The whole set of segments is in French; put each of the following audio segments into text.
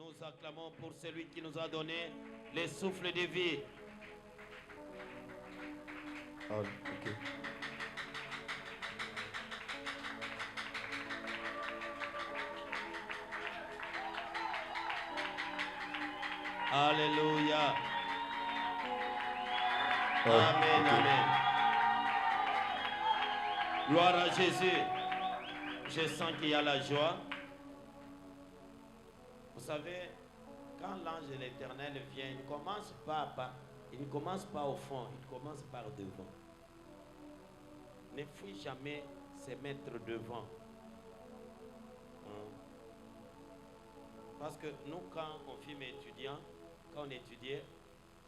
Nous acclamons pour celui qui nous a donné les souffles de vie. Oh, ok. Alléluia. Oh, Amen, ok. amen. Gloire à Jésus. Je sens qu'il y a la joie. Vous savez, quand l'ange de l'Éternel vient, il ne commence pas au fond, il commence par devant. Ne fuis jamais se mettre devant. Hein? Parce que nous, quand on fut étudiants, quand on étudiait,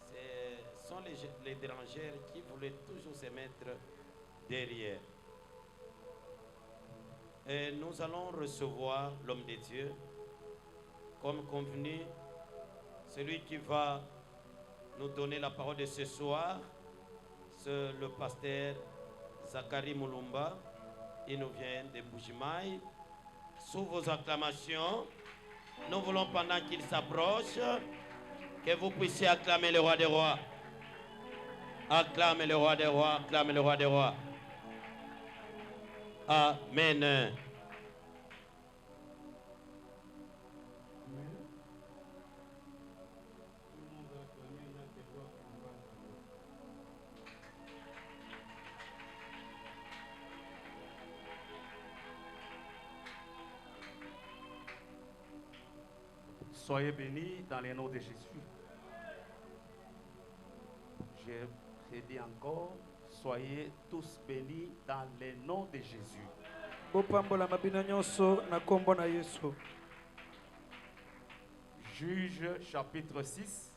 ce sont les dérangeurs qui voulaient toujours se mettre derrière. Et nous allons recevoir l'homme de Dieu, comme convenu, celui qui va nous donner la parole de ce soir, c'est le pasteur Zachary Moulumba. Il nous vient de Bujimaï. Sous vos acclamations, nous voulons pendant qu'il s'approche, que vous puissiez acclamer le roi des rois. Acclame le roi des rois, acclame le roi des rois. Amen. Soyez bénis dans le nom de Jésus. Je dis encore, soyez tous bénis dans le nom de Jésus. Juge chapitre 6.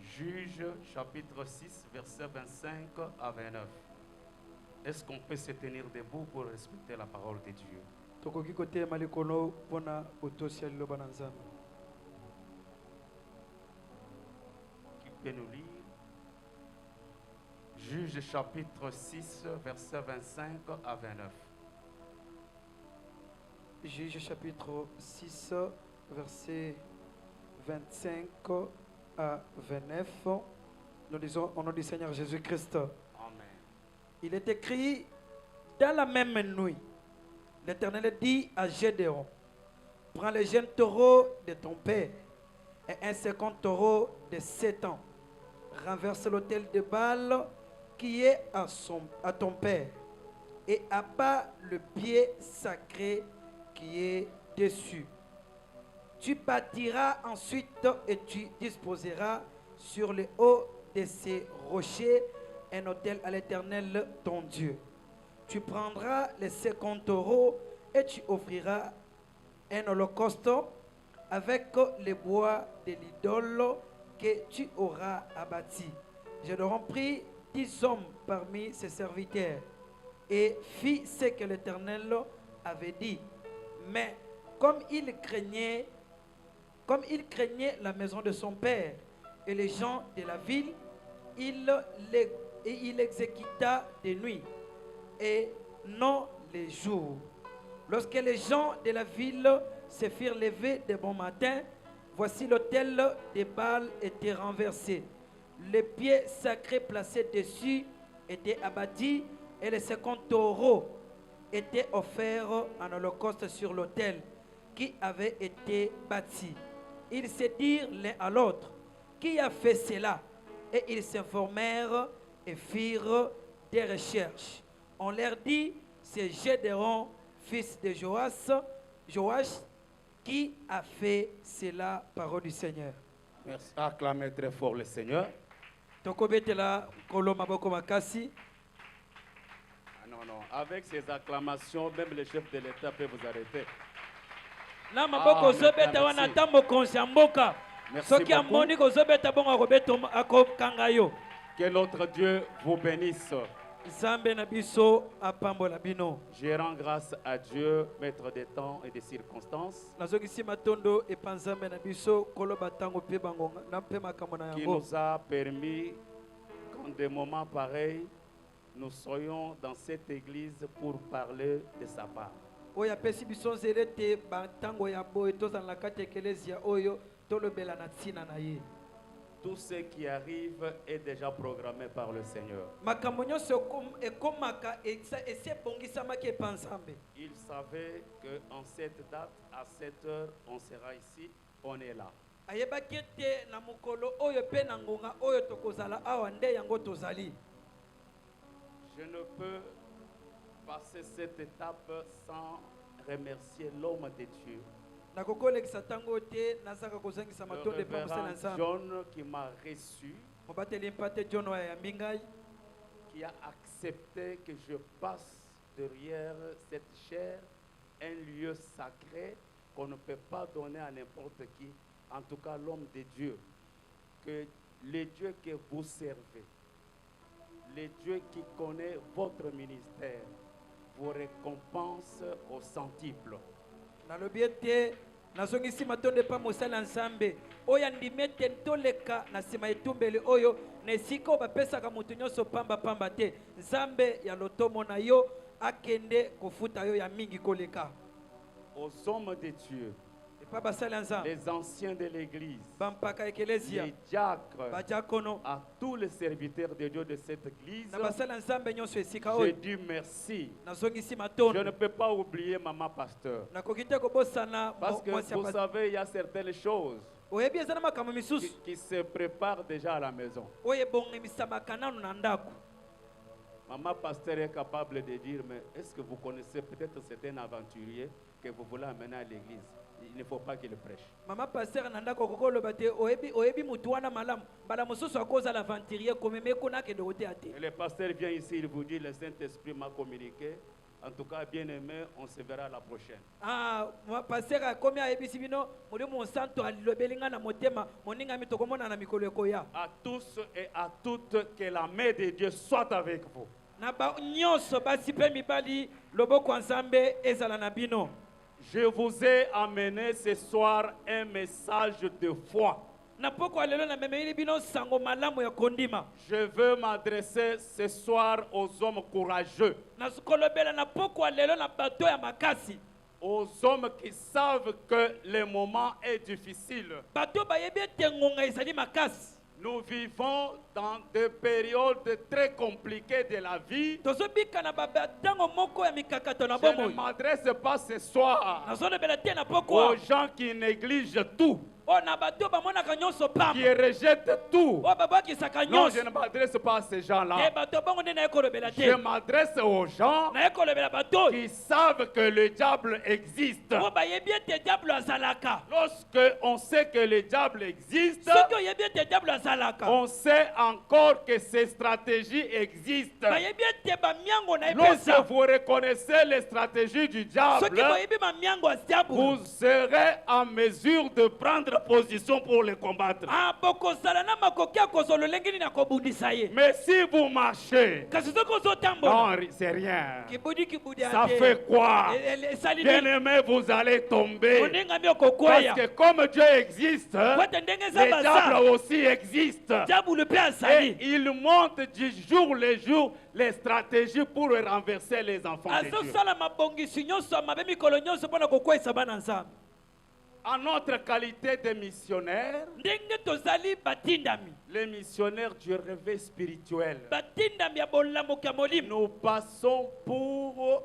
Juge chapitre 6, verset 25 à 29. Est-ce qu'on peut se tenir debout pour respecter la parole de Dieu? Qui peut nous lire? Juge chapitre 6, verset 25 à 29. Juge chapitre 6, verset 25 à 29. Nous disons au nom du Seigneur Jésus-Christ. Amen. Il est écrit, dans la même nuit, l'Éternel dit à Gédéon, prends le jeune taureau de ton père et un second taureau de 7 ans. Renverse l'autel de Baal qui est à ton père et abat le pied sacré qui est dessus. Tu bâtiras ensuite et tu disposeras sur le haut de ces rochers un autel à l'Éternel ton Dieu. Tu prendras le second taureau et tu offriras un holocauste avec les bois de l'idole que tu auras abattu. Je leur ai pris 10 hommes parmi ses serviteurs et fit ce que l'Éternel avait dit. Mais comme il craignait la maison de son père et les gens de la ville, il exécuta de nuit et non les jours. Lorsque les gens de la ville se firent lever de bon matin, voici l'autel de Baal était renversé. Les pieds sacrés placés dessus étaient abattus et le second taureau était offert en holocauste sur l'autel qui avait été bâti. Ils se dirent l'un à l'autre, qui a fait cela? Et ils s'informèrent et firent des recherches. On leur dit, c'est Gédéon, fils de Joash, qui a fait cela, parole du Seigneur. Merci. Acclamez très fort le Seigneur. Tokobetela kolo maboko makasi. Ah non, non. Avec ces acclamations, même le chef de l'État peut vous arrêter. Na maboko zobeta merci. wana tambo konzi ya mboka. Merci Soki beaucoup. amoni ko zobeta bongo akobeto akokanga yo. Que notre Dieu vous bénisse. Zambe na biso apambola bino. Je rends grâce à Dieu, maître des temps et des circonstances, Nazokisi matondo epanzambe na biso koloba tango pe bango na pe makambo na qui yango. nous a permis qu'en des moments pareils, nous soyons dans cette église pour parler de sa part. oyo apesi biso nzela te bantango ya boye tozala na kati ya ekelezia oyo tolobela na ntina na ye. Tout ce qui arrive est déjà programmé par le Seigneur. makambo nyonso ekomaka esi ebongisamaki epa nzambe. Il savait qu'en cette date, à cette heure, on sera ici, on est là. ayebaki ete na mokolo oyo mpe na ngonga oyo tokozala awa nde yango tozali. Je ne peux passer cette étape sans remercier l'homme de Dieu, nakokolekisa ntango te nazaka kozangisa le matondo epa mosala révérend nzambe. John qui m'a reçu, mobateli mpa te john oyo ayambi ngai, qui a accepté que je passe derrière cette chair, un lieu sacré qu'on ne peut pas donner à n'importe qui, en tout cas l'homme de Dieu, que le Dieu que vous servez, le Dieu qui connaît votre ministère, vous récompense au centuple. nalobi ete nazongisi matondo epa mosala nzambe oyo andimi ete toleka na nsima etumbeli oyo na esika oyo bapesaka moto nyonso pamba te. nzambe ya lotomo na yo akende kofuta yo ya mingi koleka. Aux hommes de Dieu, epa basali ya nzambe, les anciens de l'église, bampaka ekelezia, les diacres, badiakono, à tous les serviteurs de Dieu de cette église, na basali ya nzambe nyonso esika je oyo dis merci. nazongisi Je ne matondo. peux pas oublier maman pasteur. nakoki te kobosana Parce que mwasi ya vous savez, il y a certaines choses oyebi eza na makambo misusu qui se préparent déjà à la maison. oyo ebongisamaka nanu na ndako. Maman pasteur est capable de dire, mais est-ce que vous connaissez, peut-être c'est un aventurier que vous voulez amener à l'église. Il ne faut pas qu'il prêche. mama paster na ndako kokoloba te oyebi mutu wana malamu mbala mosusu akozala aventurier komeme kuna akende koteya te. Et le pasteur vient ici, il vous dit, le Saint-Esprit m'a communiqué. En tout cas, bien aimé, on se verra la prochaine. paster akomi ayebisi bino molimo mosantu alobeli nga na motema moningami tokomona na mikolo ekoya. À tous et à toutes, que la main de Dieu soit avec vous. na nyonso basi mpe mibali loboko ya nzambe ezala na bino. Je vous ai amené ce soir un message de foi. na pokwa lelo na memeli bino sango malamu ya kondima. Je veux m'adresser ce soir aux hommes courageux, na kolobela na pokwa lelo na bato ya makasi, aux hommes qui savent que le moment est difficile. bato bayebi ete ngonga ezali makasi. Nous vivons dans des périodes très compliquées de la vie. tozobika na batango moko ya mikakato na Je ne bomoi. m'adresse pas ce soir nazolobela te na aux pokwa gens qui négligent tout, oyo na bato bamonaka nyonso qui pamba rejettent tout. oyo babwakisaka Non, je nyonso. ne m'adresse pas à ces e gens-là. bato bango nde naye kolobela Je te. m'adresse aux gens naye kolobela bato qui savent que le diable existe. oyo bayebi ete diable azalaka. Lorsque on sait que le diable existe, soki oyebi ete diable azalaka, on sait encore que ces stratégies existent. bayebi ete bamiango na ye Lorsque pesa. vous reconnaissez les stratégies du diable, soki boyebi bamiango ya diable, vous serez en mesure de prendre position pour les combattre. bokozala na makoki ya kozwa lolenge nini ya kobundisa ye. Mais si vous marchez, kasi soki ozotambola non, c'est rien. kibudi Ça fait quoi? esali Bien nini? aimé, vous allez tomber. moningami Parce okokweya que comme Dieu existe, kwete ndenge le nzambe diable aza aussi existe. diable mpe Et azali. il monte du jour le jour les stratégies pour renverser les enfants de Dieu. azosala mabongisi nyonso ya mabe mikolo nyonso mpona kokweyisa bana nzambe. En notre qualité de missionnaire, ndenge tozali batindami les missionnaires du réveil spirituel, batindami ya bolamuki ya molimo, nous passons pour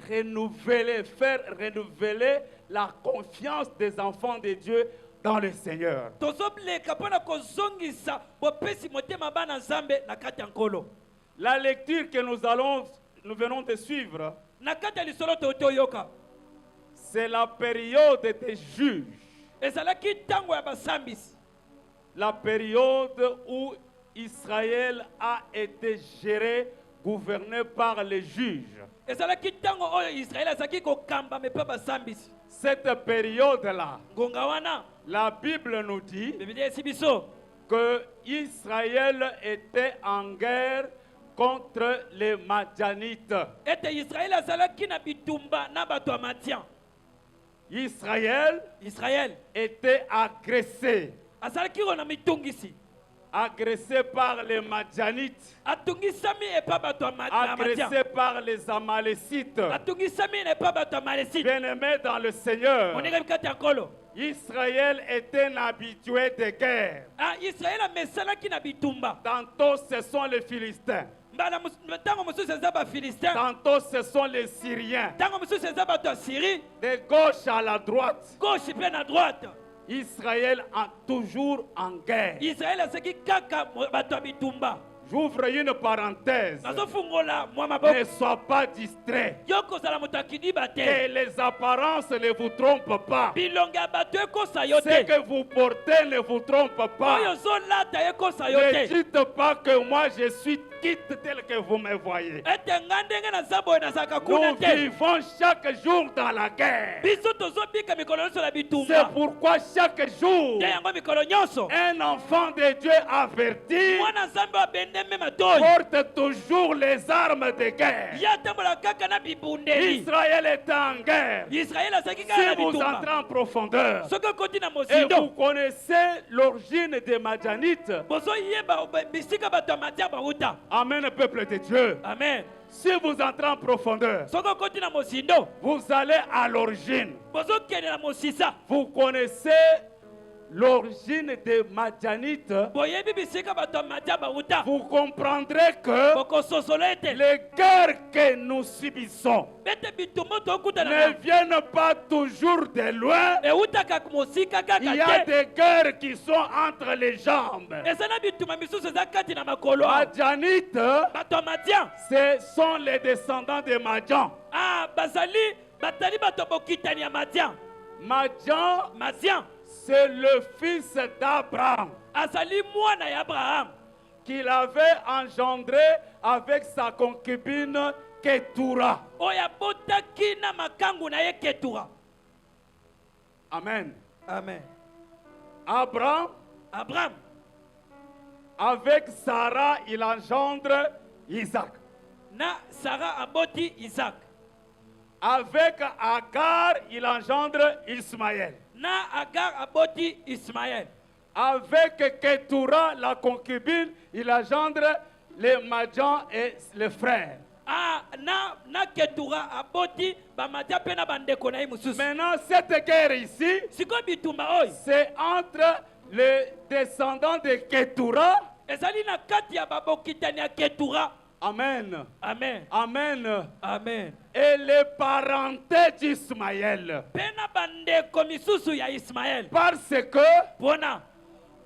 faire renouveler la confiance des enfants de Dieu dans le Seigneur. tozoleka mpona kozongisa bopesi motema bana nzambe na kati ya nkolo. La lecture que nous venons de suivre, na kati ya lisolo toyoka c'est la période des juges, ezalaki ntango ya basambisi, la période où Israël a été géré, gouverné par les juges. ezalaki ntango oyo israeli azalaki kokambama epa basambisi. Cette période-là, ngonga wana la Bible nous dit biblia esi biso que Israël était en guerre contre les Madianites. ete israeli azalaki na bitumba na bato ya matian. Israël israel était agressé. azalaki oyo na mitungisi. agressé par les Madianites, atungisami epa bato ya agressé par les Amalécites. atungisami na epa bato ya malesi Bien-aimés dans le Seigneur, moninga mikati ya nkolo Israël est un habitué de guerre. Israël amesalaki na bitumba Tantôt ce sont les Philistins, mbala ntango mosusu eza bafilistin tantôt ce sont les Syriens. ntango mosusu eza bato ya Syrie De gauche à la droite, gauche mpe na droite Israël est toujours en guerre. Israël azalaki kaka bato ya bitumba J'ouvre une parenthèse. nazofungola mwa maboko Ne sois pas distrait. yo kozala moto akidiba te Que les apparences ne vous trompent pas. bilongo ya bato ekosa yo Ce te que vous portez ne vous trompe oyo pas. ozolata ekosa yo Ne te dites pas que moi je suis quitte tel que vous me voyez. ete nga ndenge naza boye nazalaka kuna Nous te vivons chaque jour dans la guerre. biso tozobika mikolo nyonso na C'est bitumba pourquoi chaque jour, te yango mikolo nyonso un enfant de Dieu averti mwana nzambe abende me matoyi porte toujours les armes de guerre. ye atambola kaka na bibundeli Israël est en guerre. israeli azalaki kaka na Si vous bitumba entrez en profondeur soki okoti na et vous mosindo connaissez l'origine des Madianites, bozoyeba bisika bato ya madia bauta amen, peuple de Dieu. amen Si vous entrez en profondeur, soki okoti na mosindo vous allez à l'origine. bozokende na mosisa Vous connaissez l'origine des Madianites. boyebi bisika bato ya madia bauta Vous comprendrez que bokososola ete les guerres que nous subissons bete bitumba tokutana ne viennent pas toujours de loin. eutaka mosika Il y a kaka te des guerres qui sont entre les jambes. eza na bituma misusu eza kati na makolo Madianites, bato ya madia ce sont les descendants de Madian. bazali batali bato bokitani ya madia Madian, madia c'est le fils d'Abraham azali mwana ya abrahamu qu'il avait engendré avec sa concubine Ketura. oyo abotaki na makangu na ye ketura Amen. amen Abraham, abrahamu avec Sarah, il engendre Isaac. na sara aboti isaac Avec Agar, il engendre Ismaël. na agar aboti ismael Avec Ketura, la concubine, il engendre les Madian et les frères. na ketura aboti bamadia mpe na bandeko na ye mosusu Maintenant, cette guerre ici, sikoyo bitumba oyo c'est entre les descendants de Ketura. ezali na kati ya babokitani ya ketura Amen. amen Amen. amen Et les parentés d'Ismaël. mpe na bandeko misusu ya ismael Parce que mpona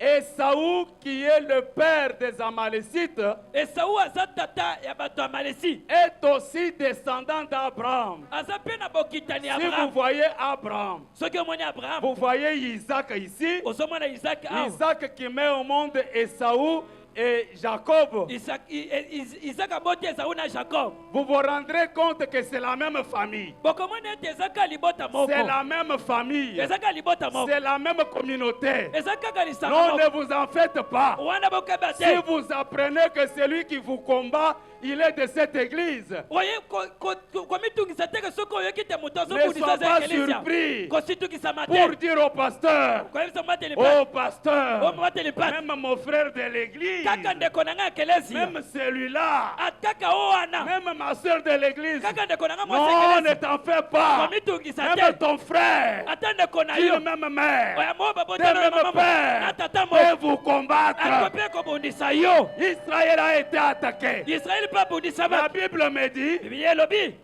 Esaü, qui est le père des Amalécites, esau aza tata ya bato ya malesi est aussi descendant d'Abraham. aza mpe na bokitani ya Si vous abraham voyez Abraham, soki omoni abraham vous voyez Isaac ici. ozomona isaac awa Isaac qui met au monde Esaü et Jacob. isaac aboti esau na jacob Vous vous rendrez compte que c'est la même famille. bokomona ete eza kaka libota moko C'est la même famille. eza kaka libota moko C'est la même communauté. eza kaka lisanga Non, ne moko vous en faites pas. wana bokeba Si te vous apprenez que celui qui vous combat, il est de cette église, oye komitungisa teke soki oyoki te moto ne azobundisa sois za pas ekelisia surpris kositukisama pour te dire au pasteur, koyebisa momateli oh pasteur, momateli pati même mon frère de l'église, kaka ndeko na nga ekelesi même celui-là, kaka o wana même ma soeur de l'église, kaka ndeko na nga non, mwasi ne ekelesi t'en fais pas. komitungisa Même te ton frère, ata ndeko na qui yo est même mère, oya mo de babotana même mama père, na tata peut mo vous combattre. akope kobundisa yo Israël a été attaqué. israeli mpe abundisa La bato Bible me dit bibiliya elobi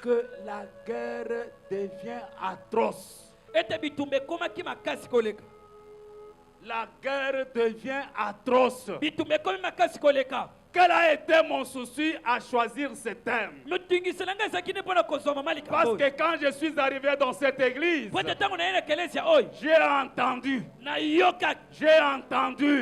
que la guerre devient atroce. ete bitumba ekomaki makasi koleka La guerre devient atroce. bitumba ekomi makasi koleka Quel a été mon souci à choisir ce thème? motingisi na ngai ezalaki nde mpo na kozwa mama likambo Parce oyo que quand je suis arrivé dans cette église, po ete ntango na ye na ekelesi oyo j'ai entendu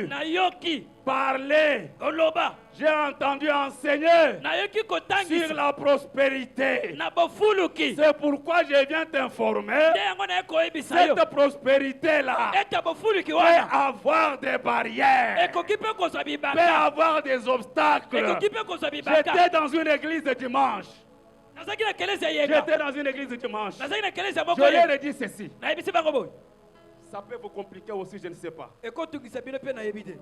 nayoki parler, koloba j'ai entendu enseigner nayoki sur kotangisa la prospérité. na bofuluki C'est pourquoi je viens t'informer. nde yango naye koyebisa yo Cette prospérité-là ete bofuluki peut wana avoir des barrières, ekoki mpe kozwa peut bibaka avoir des obstacles. ekoki mpe kozwa bibaka J'étais dans une église dimanche. nazalaki na ekelesi ya yenga J'étais dans une église dimanche. nazalaki na ekelesi ya Je moko leur yenga ai dit ceci. nayebisi bango boye Ça peut vous compliquer aussi, je ne sais pas. ekotungisa bino mpe nayebi te.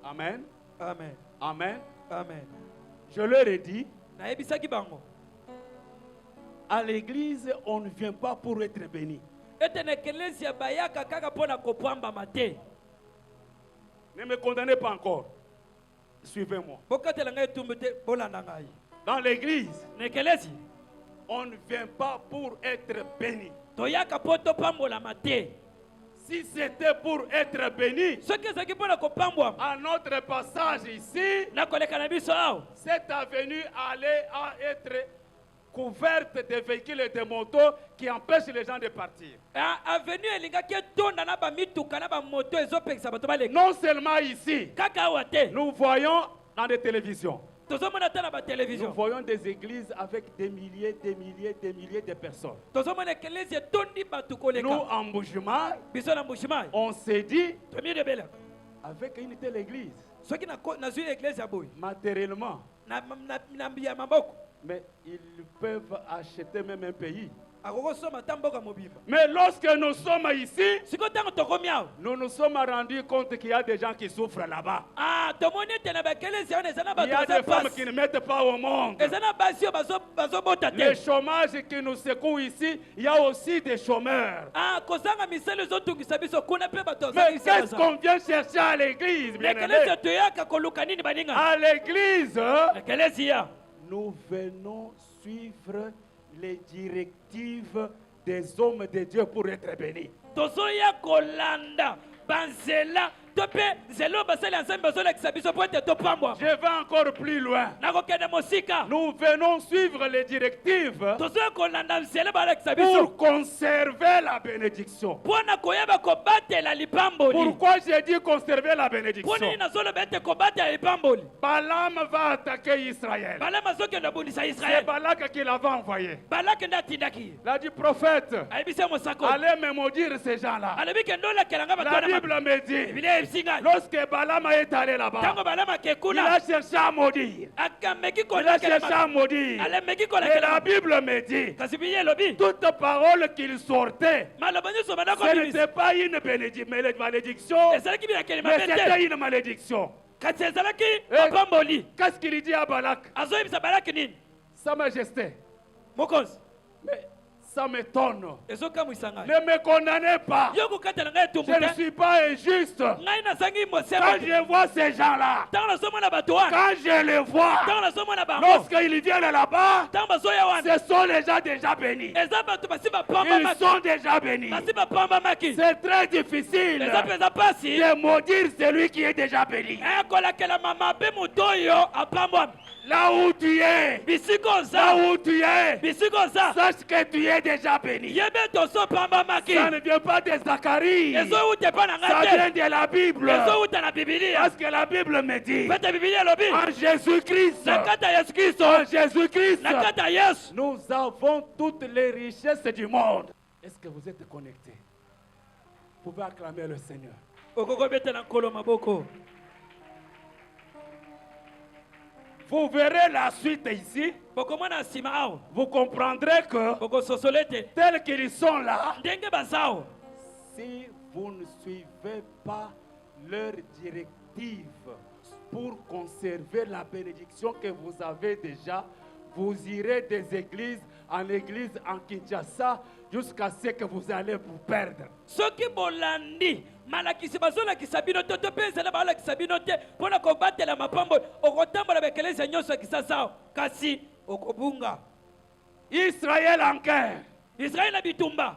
Amen. Amen. Amen. Amen. Je leur ai dit, nayebisaki bango à l'église, on ne vient pas pour être béni. ete na eklezia bayaka kaka mpo na kopwambama te. Ne me condamnez pas encore. Suivez-moi. bokatela ngai etumbu te bolanda ngai. Dans l'église, na eklezia on ne vient pas pour être béni. toyaka mpo topambolama te. Si c'était pour être béni, soki ezalaki mpo na kopambwama à notre passage ici, na koleka na biso awa cette avenue allait à être couverte de véhicules et de motos qui empêchent les gens de partir. avenue elingaki etonda na bamituka na bamoto ezopekisa bato baleka. Non seulement ici, kaka awa te nous voyons dans les télévisions, tozomona te na nous batelevizio voyons des églises avec des milliers de personnes. tozomona eklezia etondi bato Nous, koleka. en Mbujimayi, biso na mbushimai on s'est dit, tomidebela avec une telle église, soki nazwi eklezia boye matériellement, na ya maboko mais ils peuvent acheter même un pays. akokosoma ta mboka mobimba. Mais lorsque nous sommes ici, sikoyo ntango tokomi awa nous nous sommes rendus compte qu'il y a des gens qui souffrent là-bas. tomoni ete na bakelezia wana eza na Il y bato a baza des femmes pasi qui ne mettent pas au monde. eza na basi oyo bazobota te. Le chômage qui nous secoue ici, il y a aussi des chômeurs. kozanga misala ezotungisa biso kuna mpe bato Mais qu'est-ce qu'on vient chercher à l'église, bien ekelezia aimé? toyaka koluka nini baninga. À l'église, ekelezia nous venons suivre les directives des hommes de Dieu pour être bénis. tozoya kolanda banzela to mpe nzela oyo basali ya nzambe bazolakisa biso mpo ete topambwama. Je vais encore plus loin. nakokende mosika Nous venons suivre les directives tozoya kolanda nzela balakisa biso pour conserver la bénédiction. mpo na koyeba kobatela lipamboli. Pourquoi j'ai dit conserver la mpo bénédiction? nini nazoloba ete kobatela lipamboli. Balaam va attaquer Israël. balama azokende abundisa C'est israele. Balak qui l'avait envoyé. balaki nde atindaki Il a dit, prophète, ayebisi ye mosako allez me maudire ces gens-là. alobi kende olakelanga La bato Bible me dit, bibiliya eyebisi ngai lorsque Balaam est allé là-bas, ntango balama ake il kuna a cherché à maudire. akameki Il a cherché à kolakela maudire. alemeki Et kolakela la Bible me dit, kasi bibiliya elobi toute parole qu'il sortait, maloba nyonso bandako ce n'était pas une malédiction, ezalaki bilakeli mais mabe te c'était une malédiction. kasi ezalaki mapamboli. Qu'est-ce qu'il dit à Balak? azoyebisa balaki nini Sa majesté. mokonzi Mais ça m'étonne. ezokamwisa ngai Ne me condamnez pas. yo kokatela ngai etumbu Je ne te suis pas injuste. ngai nazangi Quand mosema te je vois ces gens-là, ntango nazomona bato wana quand je les vois, ntango nazomona bango lorsqu'ils viennent là-bas, ntango bazoya wana ce sont les gens déjà bénis. eza bato basi Ils bapambamaki sont déjà bénis. basi bapambamaki C'est très difficile eza mpenza pasi de maudire celui qui est déjà béni. kolakela mabe moto oyo apambwami. Là où tu es, bisika là oza où tu es, bisika oza sache que tu es déjà béni. yebe tosopambamaki Ça ne vient pas de Zacharie. ezowuta epa na Ça ngai vient de la Bible. te ezowuta na bibiliya Parce que la Bible me dit, pete bibiliya elobi en Jésus-Christ, na kati ya yesu kristo en Jésus-Christ, na kati ya yesu nous avons toutes les richesses du monde. Est-ce que vous êtes connectés? Vous pouvez acclamer le Seigneur. okokobetela nkolo maboko. Vous verrez la suite ici. bokomona nsima awa Vous comprendrez que, bokososole ete tels qu'ils sont là, ndenge baza awa si vous ne suivez pas leurs directives pour conserver la bénédiction que vous avez déjà, vous irez des églises en église en Kinshasa jusqu'à ce que vous allez vous perdre. soki bolandi malakisi bazolakisa bino te to mpe ezala balakisa bino te mpo na kobatela mapambo okotambola baekelezia nyonso ya kisasa awa kasi okobunga. Israël en guerre. israele na bitumba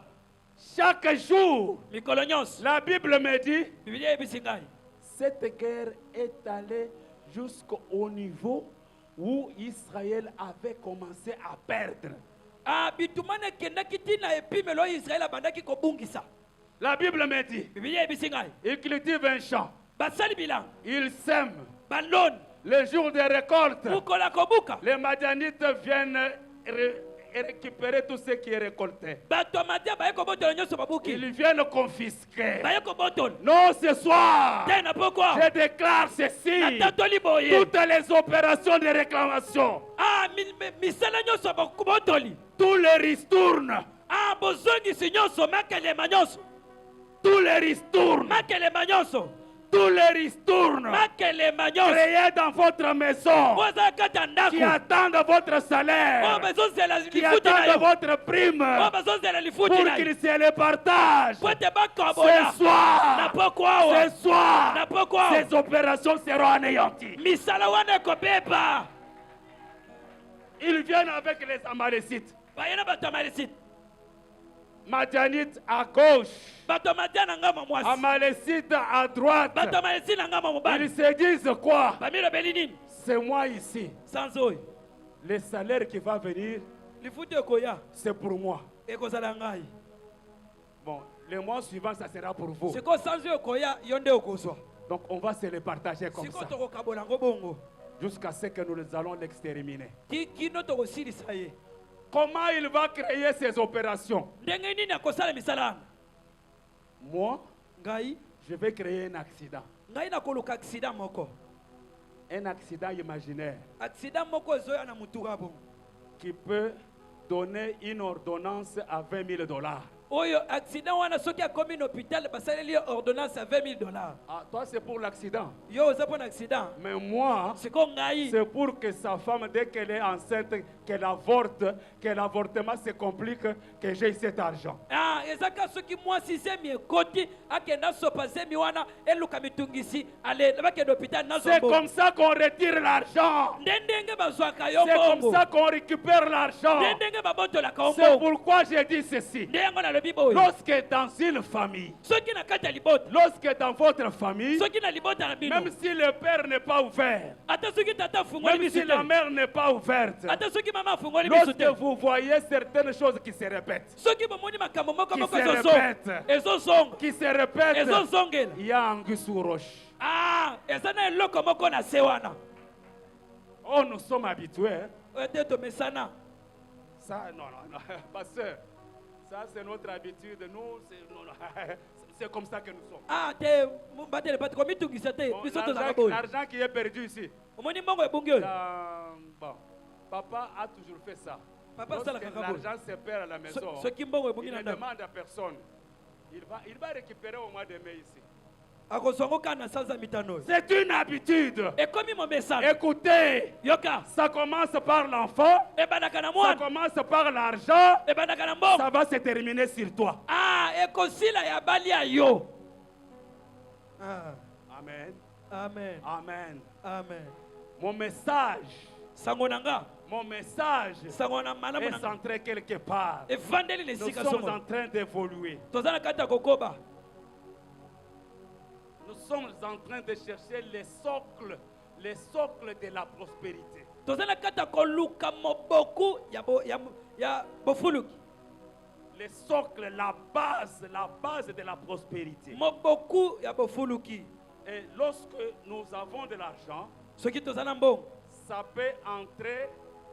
Chaque jour, mikolo nyonso la Bible me dit, bibiliya eyebisi ngai cette guerre est allée jusqu'au niveau où Israël avait commencé à perdre. bitumana ekendaki ntina epimelo oyo israele abandaki kobungisa. La Bible me dit, bibiliya eyebisi ngai ils cultivent un champ, basali bilanga ils sèment. baloni Le jour des récoltes, mokolo ya kobuka les Madianites viennent récupérer tout ce qui est récolté. bato ya madia baye kobotola nyonso babuki Ils viennent confisquer. baye kobotola Non, ce soir, te na pokwa je déclare ceci. natatoli boye Toutes les opérations de réclamation, misala nyonso bakobotoli tous les ristournes, bozongisi nyonso makelema nyonso tous les ristournes, makelema nyonso tous les ristournes makelema nyonso créés dans votre maison, ozala kati ya qui ndako attendent votre salaire, oyo bazozela qui lifuti na attendent yo votre prime, oyo bazozela lifuti pour na yo qu'ils se les partagent. po ete bakobola Ce soir, na poko awa ce soir, na poko awa ces opérations seront anéanties. misala wana ekobeba Ils viennent avec les Amalécites. baye na bato ya malisite Madianites à gauche, bato ya madia na ngambo ya mwasi Amalécites à droite. bato ya malisite na ngambo ya mobali Ils se disent quoi? bamilobeli nini C'est moi ici. sans oyo Le salaire qui va venir, lifuti ekoya c'est pour moi. ekozala ngai Bon, le mois suivant, ça sera pour vous. sikoyo sans oyo ekoya yo nde okozwa Donc, on va se les partager comme sikoyo ça. tokokabola yango bongo Jusqu'à ce que nous allons l'exterminer. kino tokosilisa ye Comment il va créer ces opérations? ndenge nini akosala misala wana Moi, ngai je vais créer un accident. ngai nakoluka aksida moko Un accident imaginaire aksida moko ezoya na mutuka bongo qui peut donner une ordonnance à 20 000 $. oyo aksida wana soki akomi na hôpital basaleli ye ordonnance ya 20 000 $. Ah, toi, c'est pour l'accident. yo oza mpo na aksida Mais moi, sikoyo ngai c'est pour que sa femme, dès qu'elle est enceinte, qu'elle avorte, que l'avortement se complique, que j'ai cet argent. Ah, eza ka soki mwasi zemi ekoti akenda sopa zemi wana eluka mitungisi ale bakenda hôpital C'est nazwa comme ça qu'on retire l'argent. nde ndenge bazwaka yo C'est comme bongo ça qu'on récupère l'argent. nde ndenge babotolaka yo C'est bongo pourquoi j'ai dit ceci. nde yango nalobi boyo Lorsque dans une famille, soki na kati ya libota lorsque dans votre famille, soki na libota na bino même si le père n'est pas ouvert, ata soki tata afungoli même si misu la te mère n'est pas ouverte, ata soki mama afungoli misu lorsque te vous voyez certaines choses qui se répètent, soki bomoni makambo moko Qui moko se ezozonga répète. ezozonga qui se répètent, ezozongela il y a anguille sous roche. ah eza na eloko moko na se wana Oh, nous sommes habitués. Hein. oyo te tomesana Ça, non, pasteur, ça c'est notre habitude. Nous, c'est comme ça que nous sommes. ah te batele pati komitungisa te Bon, biso tozaka boyo l'argent qui est perdu ici, omoni mbongo ebungi oyo bon, papa a toujours fait ça. Papa, Lorsque ça, la cacaboule. l'argent se perd à la maison, soki mbongo ebungi il na ne ndako demande à personne. Il va récupérer au mois de mai ici. akozwa yango kaka na sanza mitano oyo C'est une habitude. ekomi momesana Écoutez, yoka ça commence par l'enfant, ebandaka na ça mwana commence par l'argent, ebandaka na mbongo ça va se terminer sur toi. ah ekosila ya bali ya yo Amen. amen Amen. amen Mon message, sango na nga mon message sango na malamu est na nga centré quelque part. evandeli na Nous esika sommes en songo train d'évoluer. toza na kati ya kokoba Nous sommes en train de chercher les socles de la prospérité. toza na kati ya koluka moboku ya bofuluki Les socles, la base de la prospérité. moboku ya bofuluki Et lorsque nous avons de l'argent, soki toza na mbongo ça peut entrer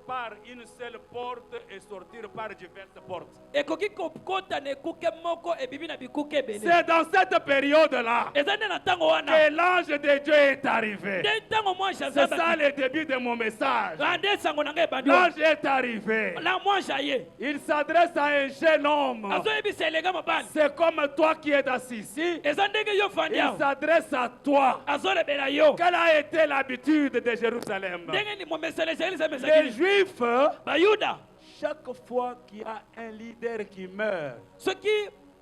par une seule porte et sortir par diverses portes. ekoki kokota na ekuke moko ebibi na bikuke ebele C'est dans cette période-là eza nde na ntango wana que l'ange de Dieu est arrivé. nde ntango mwanshi C'est ça azaba le début de mon message. nde sango na ngai ebandi wana L'ange est arrivé. na mwanshi aye Il s'adresse à un jeune homme. azoyebisa elenga mobali C'est comme toi qui es assis ici. eza ndenge yo fandi Il awa s'adresse à toi. azolebela yo Quelle a été l'habitude de Jérusalem? ndenge ni momesele yerusalemu Les ezalaki Juifs, bayuda chaque fois qu'il y a un leader qui meurt, soki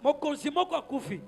mokonzi moko akufi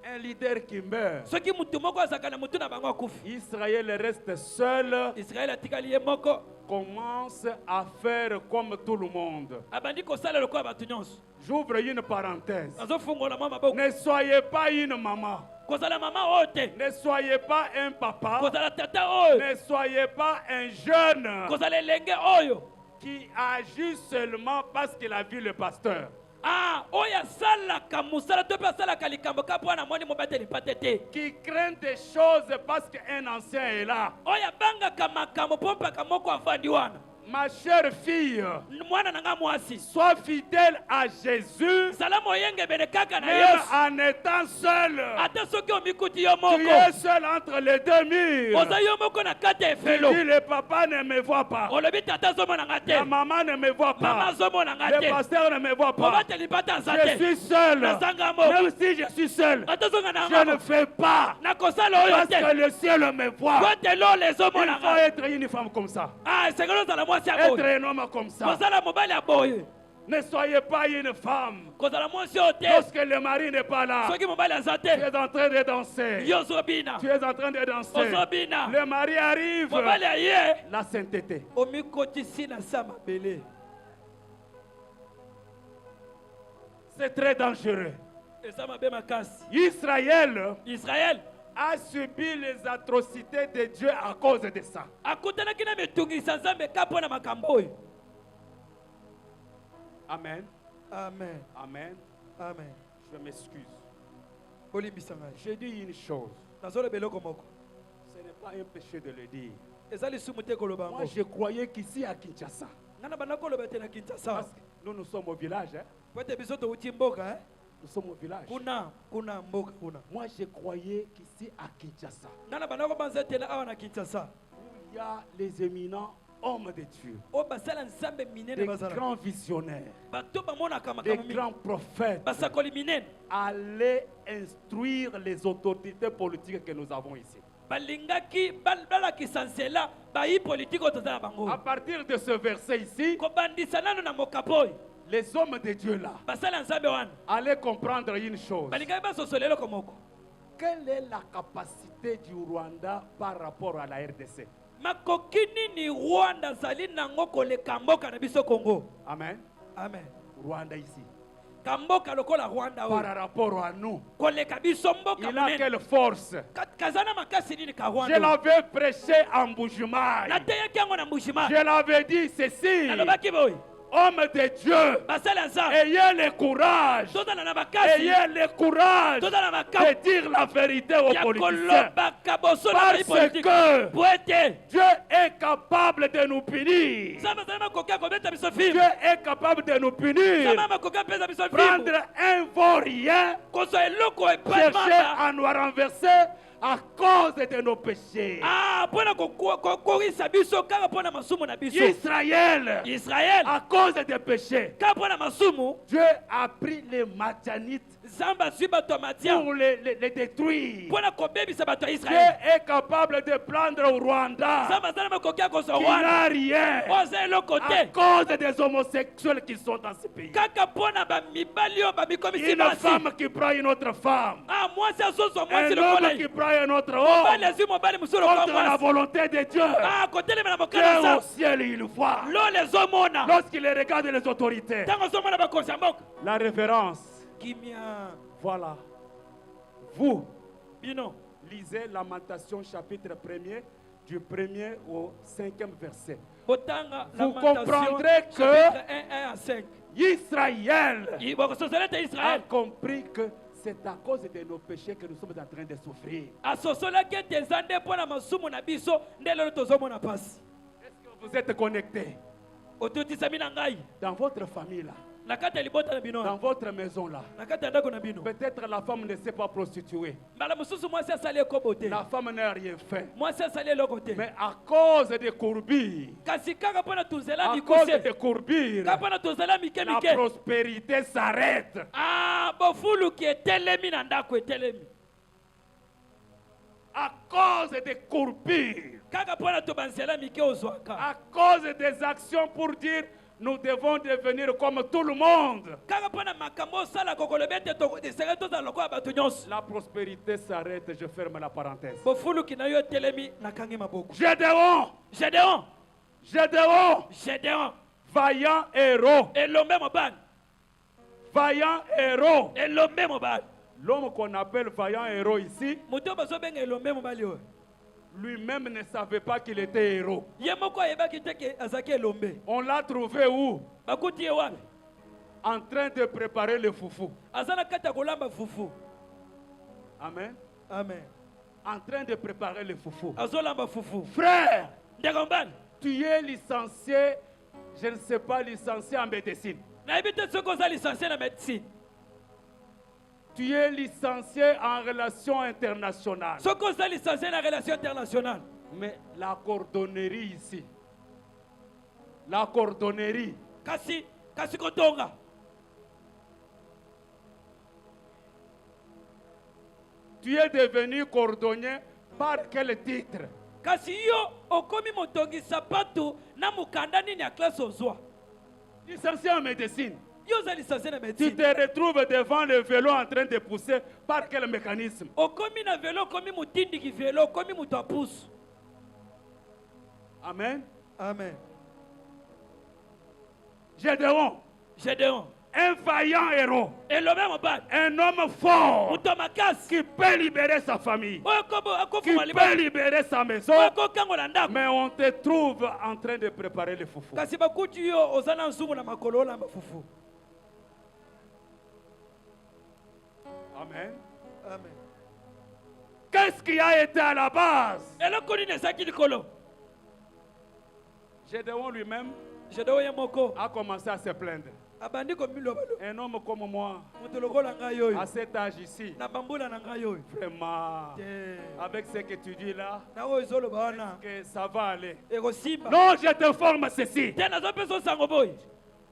un leader qui meurt, soki mutu moko azalaka na mutu na bango akufi Israël reste seul, israele atikali ye moko commence à faire comme tout le monde. abandi kosala lokola bato nyonso J'ouvre une parenthèse. azofungola mwa maboko Ne soyez pas une maman. kozala mama oyo te Ne soyez pas un papa. kozala tata oyo Ne soyez pas un jeune kozala elenge oyo qui agit seulement parce qu'il a vu le pasteur. ah oyo asalaka mosala to mpe asalaka likambo ka mpo wana moni mobateli pate te Qui craint des choses parce qu'un ancien est là. oyo abangaka makambo mpo mpaka moko avandi wana Ma chère fille, mwana nanga mwasi sois fidèle à Jésus, zala moyengebele kaka na même Yesu en étant seul. ata soki omikuti yo Tu moko es seul entre les deux murs. oza yo moko na kati ya Tu efelo dis, le papa ne me voit pas. olobi tata azomona nga te La maman ne me voit mama pas. azomona nga Le te pasteur ne me voit pas. mobateli bata aza Je te suis seul. nazanga moko Même si je suis seul, ata zonga na je ne ngamo fais pas. nakosala oyo Parce te que le ciel me voit. po te lole Il ezomona faut nga être une femme comme ça. ah esengeli ozala mwasi ya Être boye un homme comme ça. kozala mobali ya boye Ne soyez pas une femme. kozala mwasi oyo te Lorsque le mari n'est pas là, soki mobali aza tu te es en train de danser. yo ozobina Tu es en train de danser. ozobina Le mari arrive. mobali aye La sainteté. omikotisi na sa mabele C'est très dangereux. eza mabe makasi Israël israel a subi les atrocités de Dieu à cause de ça. akutanaki na mitungisa nzambe ka mpo na makambo oyo Amen. amen Amen. amen Je m'excuse. olimbisa ngai Je dis une chose. nazoloba eloko moko Ce n'est pas un péché de le dire. eza lisumu te koloba Moi, yango je croyais qu'ici à Kinshasa, ngai na banda koloba te na kinshasa parce que nous sommes au village, hein? po ete biso touti mboka Nous sommes au village. kuna mboka kuna Moi, je croyais qu'ici à Kinshasa, ngai na banda kobanza ete na awa na kinshasa où il y a les éminents hommes de Dieu, oyo basala nzambe minene des bazala grands visionnaires, bato bamonaka des makambo mingi grands prophètes, basakoli minene allaient instruire les autorités politiques que nous avons ici. balingaki balakisa nzela bayi politike oyo toza na bango À partir de ce verset ici, kobandisa nano na mokapo oyo les hommes de Dieu là basala nzambe wana allaient comprendre une chose. balingaki basosola eloko moko Quelle est la capacité du Rwanda par rapport à la RDC? makoki nini rwanda azali nango koleka mboka na biso congo Amen. amen Rwanda ici. kamboka lokola rwanda oyo Par rapport à nous, koleka biso mboka il a monene quelle force? kazana makasi nini ka Je rwanda oyo? l'avais prêché en Bujumaï. nateyaki yango na mbushima Je l'avais dit ceci. nalobaki boye Homme de Dieu, basala nzambe ayez le courage. tozala na makasi Ayez le courage tozala na de makambo dire la vérité aux ya politiciens. kolobaka boso na Parce bayi politike que po ete Dieu est capable de nous punir. nzambe azali makoki ya kobeta biso Dieu fimu est capable de nous punir. nzambe makoki apesa biso fimu Prendre un vaurien, kozwa eloko epai chercher mamba à nous renverser à cause de nos péchés. mpo na kokorisa biso kaka mpo na masumu na biso Israël, israel à cause des péchés, kaka mpo na masumu Dieu a pris les Madianites nzambe azwi bato ya madia pour les détruire. mpo na kobebisa bato ya Dieu israel est capable de prendre au Rwanda nzambe azali makoki ya kozwa qui wana n'a rien oyo aza eloko à te cause des homosexuels qui sont dans ce pays. kaka mpo na bamibali oyo bamikomisi Une basi femme qui prend une autre femme. mwasi azozwa Un mwasi lokola homme qui prend un autre mobali homme. azwi mobali mosusu lokola Contre la mwasi volonté de Dieu. kotelemela Dieu mokala au ciel, il voit. lolo ezomona Lorsqu'il regarde les autorités. ntango ozomona bakonzi ya mboka La révérence. kimia Voilà. Vous bino lisez Lamentation chapitre 1er du 1er au 5e verset. botanga Vous comprendrez que 1 à 5 Israël bokososela ete a israel compris que c'est à cause de nos péchés que nous sommes en train de souffrir. asosolaki ete eza nde mpo na masumu na biso nde lelo tozomona mpasi Est-ce que vous êtes connectés otutisami na ngai dans votre famille là, na kati ya libota na bino dans votre maison là? na kati ya ndako na bino Peut-être la femme ne s'est pas prostituée. mbala mosusu mwasi asali ekobo te La femme n'a rien fait. mwasi asali eloko te Mais à cause des courbures, kasi kaka mpo na tozela à cause mikuse des courbures, kaka mpo na tozela mike la mike prospérité s'arrête. bofuluki etelemi na ndako etelemi À cause des courbures, kaka mpo na to banzela mike ozwaka à cause des actions pour dire nous devons devenir comme tout le monde. kaka mpo na makambo osalaka okolobi ete esengeli tozala lokola bato nyonso La prospérité s'arrête, je ferme la parenthèse. bofuluki na yo etelemi nakangi maboko Gédéon, gédéon Gédéon, gédéon vaillant héros, elombe mobali vaillant héros. elombe mobali L'homme qu'on appelle vaillant héros ici, moto oyo bazobenga elombe mobali oyo lui-même ne savait pas qu'il était héros. ye moko ayebaki te ke azalaki elombe On l'a trouvé où? bakuti ye wapi En train de préparer le foufou. aza na kati ya kolamba fufu Amen. amen En train de préparer le foufou. azolamba fufu Frère, ndeko mobali tu es licencié, je ne sais pas, licencié en médecine. licencié en médecine. Tu es licencié en relations internationales. licencié en relation internationale. Mais la cordonnerie ici, la cordonnerie, Kasi kotonga. tu es devenu cordonnier par quel titre? Kasi yo okomi motongi sapato na mukanda nini ya classe ozwa. Licencié en médecine. Yo za licencié en Tu médecine. te retrouves devant le vélo en train de pousser par quel mécanisme? Okomi na vélo, okomi mutindi ki vélo, okomi mutu apousse. Amen. Amen. Gédéon, Gédéon. un vaillant héros, Et le même bad. un homme fort Mutomakas. qui peut libérer sa famille, qui Qui peut libérer sa maison, Mais mais on te trouve en train de préparer le foufou. kasi bakuti yo ozana nzungu na makolo na mafufu. Amen. Amen. Qu'est-ce qui a été à la base? Eloko nini ezaki likolo. Gédéon lui-même Gédéon ye moko a commencé à se plaindre. abandi komiloba lo. Un homme comme moi, Mutu lokola ngai oyo. à cet âge ici, Na bambula na ngai oyo. vraiment, Te. avec ce que tu dis là, Na oyo ezoloba wana. que ça va aller. Ekosimba. Non, je te forme ceci. Te nazopesa osango boy.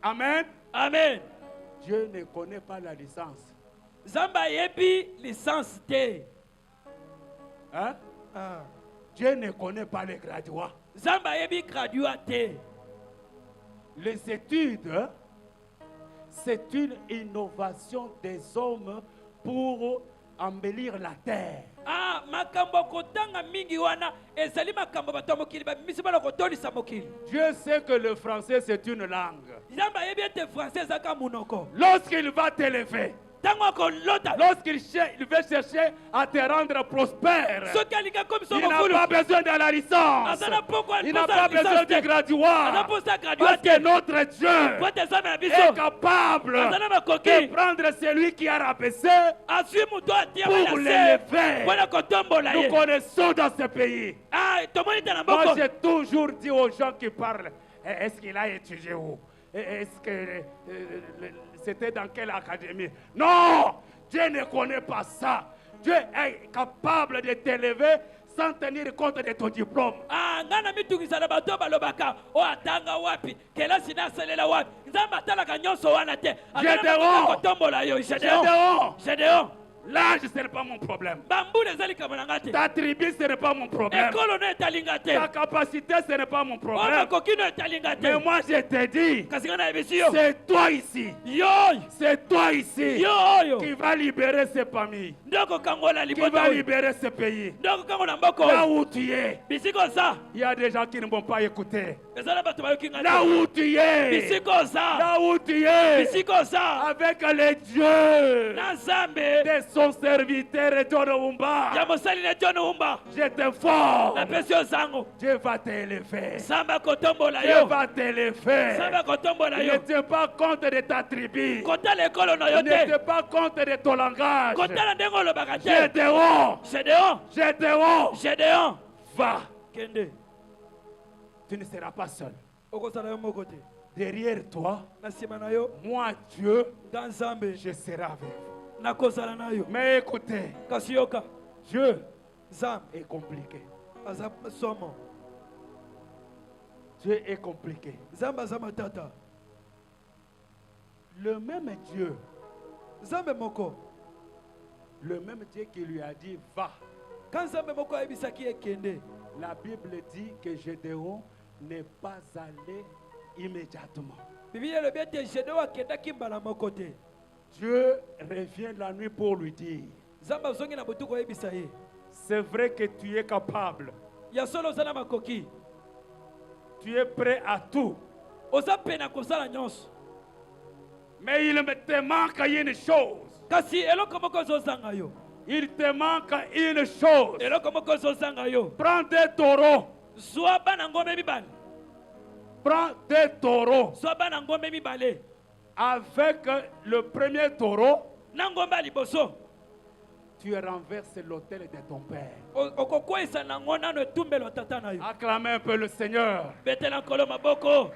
Amen. Amen. Dieu ne connaît pas la licence. Zamba yebi licence te. Hein? Ah. Dieu ne connaît pas les graduats. Zamba yebi graduat te. Les études, c'est une innovation des hommes pour embellir la terre. Ah, makambo kotanga mingi wana ezali makambo bato ya mokili babimisi bana kotolisa mokili. Dieu sait que le français, c'est une langue. Zamba yebi ete français ezaka munoko. Lorsqu'il va t'élever, Tango akolota. lorsqu'il il veut chercher à te rendre prospère, Soki alinga komisa il n'a mokulu. pas besoin de la licence. Azana poko Il n'a pas besoin de graduat. Ana posa Parce graduat que te. notre Dieu Pote zamba ya est biso. capable Azana de makoki. prendre celui qui a rabaissé. Asui muto atia Pour bana se. l'élever. Pona kotombola Nous ye. connaissons dans ce pays. Ah, tomoni te na Moi, boko. j'ai toujours dit aux gens qui parlent, est-ce qu'il a étudié où? Est-ce que c'était dans quelle académie? Non! Dieu ne connaît pas ça. Dieu est capable de t'élever sans tenir compte de ton diplôme. Ah, ngana mitungisa na bato balobaka o atanga wapi kelasi na salela wapi nzamba atalaka nyonso wana te Gédéon. kotombola yo Gédéon Gédéon, Gédéon l'âge, ce n'est pas mon problème. bambula ezali kama na nga te Ta tribu, ce n'est pas mon problème. ekolo no etalinga te Ta capacité, ce n'est pas mon o problème. makoki no etalinga te Mais moi, je te dis, kasi nga nayebisi yo c'est toi ici. yo C'est toi ici yo oyo qui va libérer ces familles, nde okokangola qui libota va oyo libérer ce pays. nde okokangola mboko Là oyo où tu es, bisika oza il y a des gens qui ne vont pas écouter. eza na bato bayoki nga Là te où tu es, bisika oza là où tu es, bisika oza avec les dieux na nzambe de son serviteur John Oumba, ya mosali na John Oumba je t'informe, napesi yo zango Dieu va t'élever. nzambe akotombola Dieu yo va t'élever. nzambe akotombola Il yo ne tient pas compte de ta tribu. kotala ekolo na yo Il ne te tient pas compte de ton langage. kotala ndenge olobaka te Gédéon, Gédéon Gédéon, Gédéon va. kende Tu ne seras pas seul. okosala yo moko te Derrière toi, na nsima na yo moi, Dieu, nga nzambe je serai avec vous. nakozala na yo Mais écoutez, kasi yoka Dieu nzambe est compliqué. aza somo Dieu est compliqué. nzambe aza matata Le même Dieu, nzambe moko le même Dieu qui lui a dit va. ka nzambe moko ayebisaki ekende La Bible dit que Gédéon n'est pas allé immédiatement. bibiliya elobi ete Gédéon akendaki mbala moko te Dieu revient la nuit pour lui dire, nzambe azongi na butu koyebisa ye c'est vrai que tu es capable, ya solo oza na makoki tu es prêt à tout, oza pena kosala nyonso mais il te manque une chose. kasi eloko moko ezozanga yo Il te manque une chose. eloko moko ezozanga yo Prends des taureaux. zwa bana ngombe mibale Prends des taureaux. zwa bana ngombe mibale Avec le premier taureau, na ngombe ya liboso tu renverses l'autel de ton père. okokweyisa nango nano etumbelo tata na yo. Acclamez un peu le Seigneur. Betela nkolo maboko.